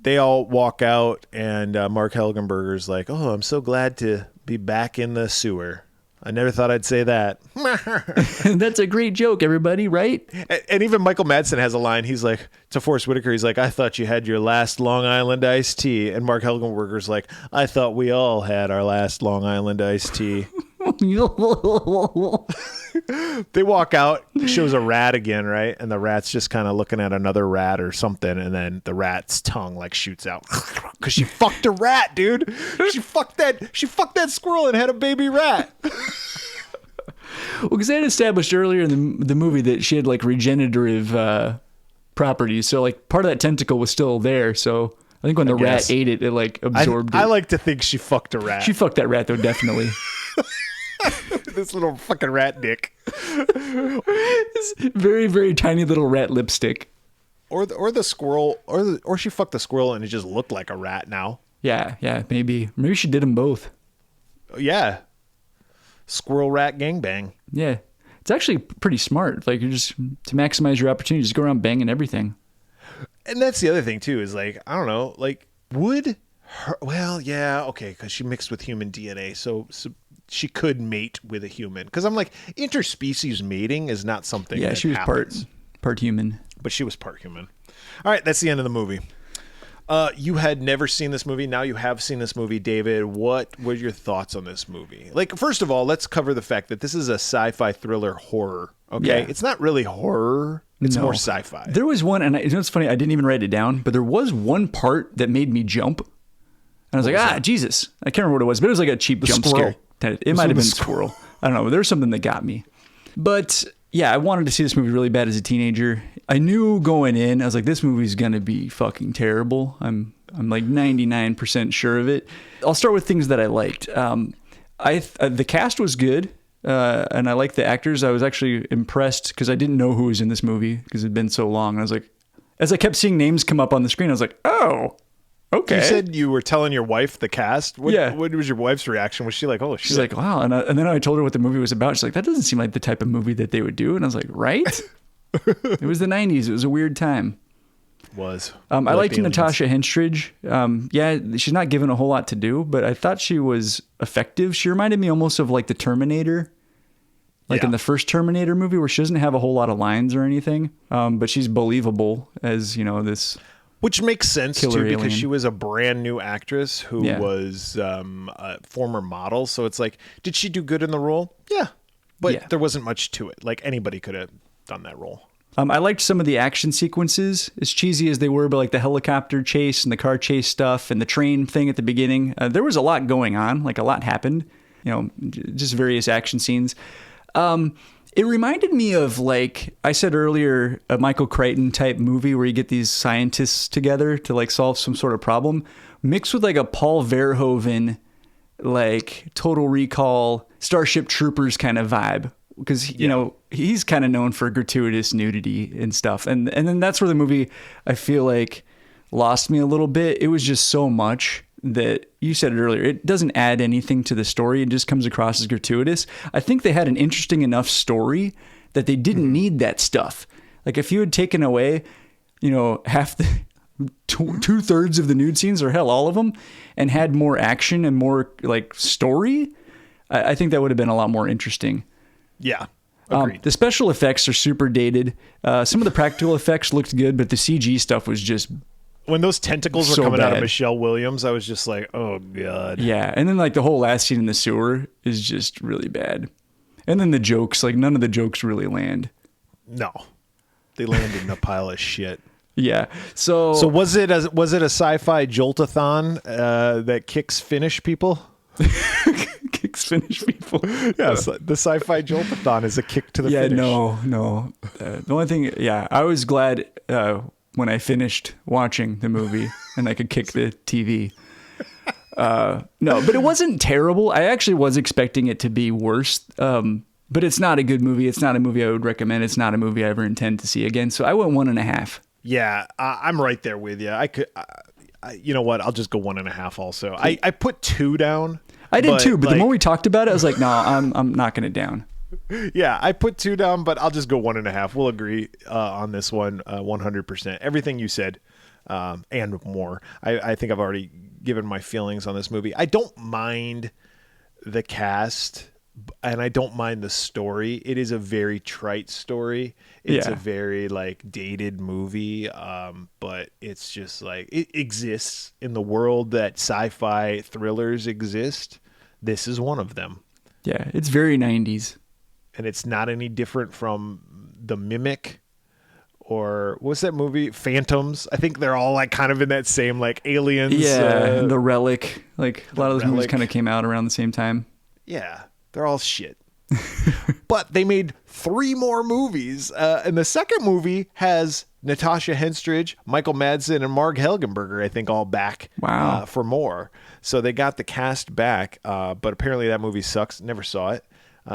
They all walk out, and Mark Helgenberger's like, "Oh, I'm so glad to be back in the sewer. I never thought I'd say that." That's a great joke, everybody, right? And even Michael Madsen has a line. He's like, to Forrest Whitaker, he's like, "I thought you had your last Long Island iced tea." And Mark Helgenberger's like, "I thought we all had our last Long Island iced tea." They walk out, shows a rat again, right? And the rat's just kind of looking at another rat or something, and then the rat's tongue like shoots out because she fucked a rat, dude. She fucked that squirrel and had a baby rat. Well, because they had established earlier in the movie that she had like regenerative properties, so like part of that tentacle was still there. So I think when the rat ate it, it like absorbed it. I like to think she fucked a rat. She fucked that rat though, definitely. This little fucking rat dick. This very, very tiny little rat lipstick. Or the squirrel, or she fucked the squirrel and it just looked like a rat now. Yeah, maybe she did them both. Yeah. Squirrel rat gangbang. Yeah. It's actually pretty smart. Like, you're just to maximize your opportunities, just go around banging everything. And that's the other thing too, is like, I don't know, like would her, well, yeah, okay, because she mixed with human DNA, so she could mate with a human. Because I'm like, interspecies mating is not something. Yeah, that she was happens. part human. But she was part human. All right, that's the end of the movie. You had never seen this movie. Now you have seen this movie, David. What were your thoughts on this movie? Like, first of all, let's cover the fact that this is a sci-fi thriller horror. Okay, Yeah. It's not really horror. It's more sci-fi. There was one, and you know what's funny? I didn't even write it down, but there was one part that made me jump. And I was like, Jesus. I can't remember what it was, but it was like a cheap jump squirrel. scare. It might have been squirrel. I don't know. There was something that got me. But yeah, I wanted to see this movie really bad as a teenager. I knew going in, I was like, this movie's going to be fucking terrible. I'm like 99% sure of it. I'll start with things that I liked. The cast was good. And I liked the actors. I was actually impressed because I didn't know who was in this movie because it had been so long. And I was like, as I kept seeing names come up on the screen, I was like, oh, okay. You said you were telling your wife the cast. Yeah. What was your wife's reaction? Was she like, oh, She's like, wow. And then I told her what the movie was about. She's like, that doesn't seem like the type of movie that they would do. And I was like, right? It was the 90s. It was a weird time. was. I liked Natasha Henstridge. Yeah, she's not given a whole lot to do, but I thought she was effective. She reminded me almost of like the Terminator. Like in the first Terminator movie where she doesn't have a whole lot of lines or anything. But she's believable as, this... Which makes sense, too, alien. because she was a brand new actress who was a former model. So it's like, did she do good in the role? Yeah. But there wasn't much to it. Like, anybody could have done that role. I liked some of the action sequences, as cheesy as they were, but like the helicopter chase and the car chase stuff and the train thing at the beginning. There was a lot going on. Like, a lot happened. Just various action scenes. It reminded me of, like I said earlier, a Michael Crichton type movie where you get these scientists together to like solve some sort of problem, mixed with like a Paul Verhoeven, like Total Recall, Starship Troopers kind of vibe. Because, he's kind of known for gratuitous nudity and stuff. And then that's where the movie, I feel like, lost me a little bit. It was just so much that you said it earlier. It doesn't add anything to the story. It just comes across as gratuitous. I think they had an interesting enough story that they didn't need that stuff. Like if you had taken away, half the 2/3 of the nude scenes, or hell, all of them, and had more action and more like story, I think that would have been a lot more interesting. Yeah. Agreed. The special effects are super dated. Some of the practical effects looked good, but the CG stuff was just when those tentacles were so coming out of bad. Michelle Williams, I was just like, oh, God. Yeah. And then like the whole last scene in the sewer is just really bad. And then the jokes, like none of the jokes really land. No. They landed in a pile of shit. Yeah. So was it a sci-fi joltathon that kicks Finnish people? Kicks Finnish people. Yes, the sci-fi joltathon is a kick to the yeah, finish. No. The only thing, I was glad when I finished watching the movie and I could kick the TV. No, but it wasn't terrible. I actually was expecting it to be worse. But it's not a good movie. It's not a movie I would recommend. It's not a movie I ever intend to see again. So I went 1.5. Yeah, I'm right there with you. I could, you know what? I'll just go 1.5 also. I put 2 down. I did too, but the more we talked about it, I was like, no, I'm knocking it down. Yeah, I put 2 down, but I'll just go 1.5. We'll agree on this one 100%. Everything you said and more. I think I've already given my feelings on this movie. I don't mind the cast, and I don't mind the story. It is a very trite story. It's a very like dated movie, but it's just like it exists in the world that sci-fi thrillers exist. This is one of them. Yeah, it's very 90s. And it's not any different from The Mimic or what's that movie? Phantoms. I think they're all like kind of in that same like aliens. Yeah, The Relic. Like a lot of those movies Relic. kind of came out around the same time. Yeah, they're all shit. But they made 3 more movies. And the second movie has Natasha Henstridge, Michael Madsen, and Marg Helgenberger, I think, all back for more. So they got the cast back. But apparently that movie sucks. Never saw it.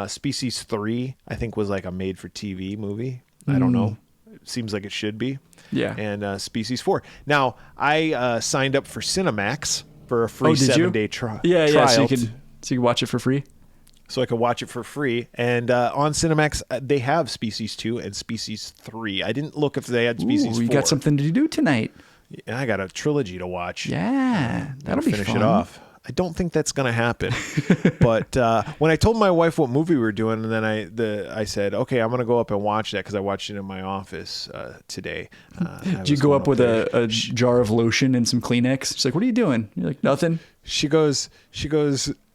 Species 3, I think, was like a made-for-TV movie. I don't know. It seems like it should be. Yeah. And Species 4. Now, I signed up for Cinemax for a free 7-day trial. Yeah, so you could watch it for free. So I could watch it for free. And on Cinemax, they have Species 2 and Species 3. I didn't look if they had Species 4. You got something to do tonight. Yeah, I got a trilogy to watch. Yeah, that'll be finish fun. it off. I don't think that's going to happen. But when I told my wife what movie we were doing, and then I said, okay, I'm going to go up and watch that because I watched it in my office today. Did you go up with a jar of lotion and some Kleenex? She's like, what are you doing? You're like, nothing. She goes,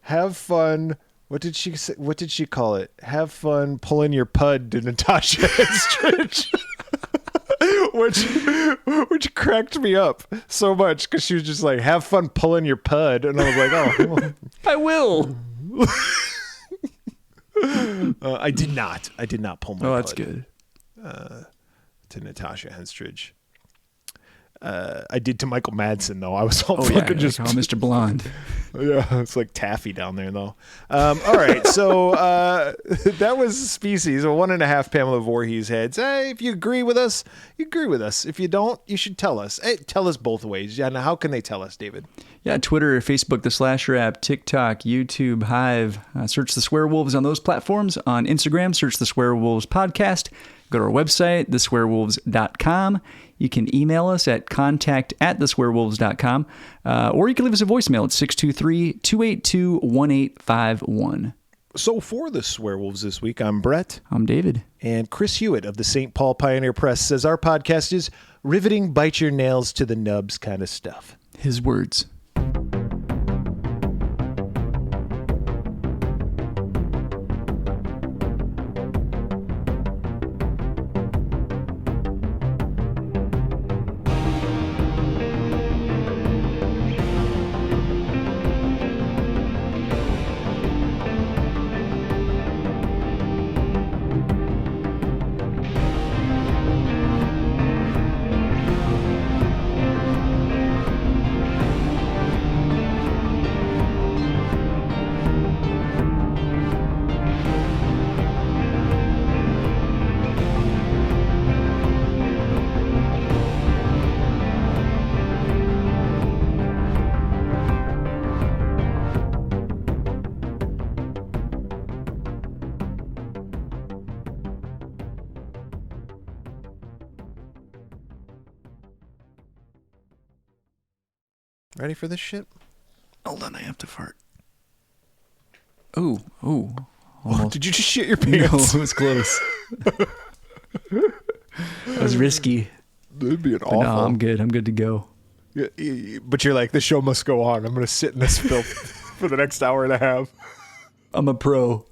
have fun. What did she say? What did she call it? Have fun pulling your pud to Natasha Henstridge. which cracked me up so much because she was just like, have fun pulling your pud. And I was like, oh. I will. I did not pull my pud. Oh, that's good. To Natasha Henstridge. I did to Michael Madsen, though. I was all Oh, yeah. fucking just... Oh, Mr. Blonde. Yeah, it's like taffy down there, though. All right, so that was Species, a 1.5 Pamela Voorhees Heads. Hey, if you agree with us, you agree with us. If you don't, you should tell us. Hey, tell us both ways. Yeah, now how can they tell us, David? Yeah, Twitter, Facebook, the Slasher app, TikTok, YouTube, Hive. Search the Swearwolves on those platforms. On Instagram, search the Swearwolves Podcast. Go to our website, theswearwolves.com. You can email us at contact@theswearwolves.com, or you can leave us a voicemail at 623-282-1851. So for the Swearwolves this week, I'm Bret. I'm David. And Chris Hewitt of the St. Paul Pioneer Press says our podcast is riveting, bite your nails to the nubs kind of stuff. His words. Ready for this shit? Hold on, I have to fart. Oh, Oh, did you just shit your no, pants? it was close. It was risky. That'd be an But awful. no, I'm good. I'm good to go. But you're like, the show must go on. I'm going to sit in this filth for the next hour and a half. I'm a pro.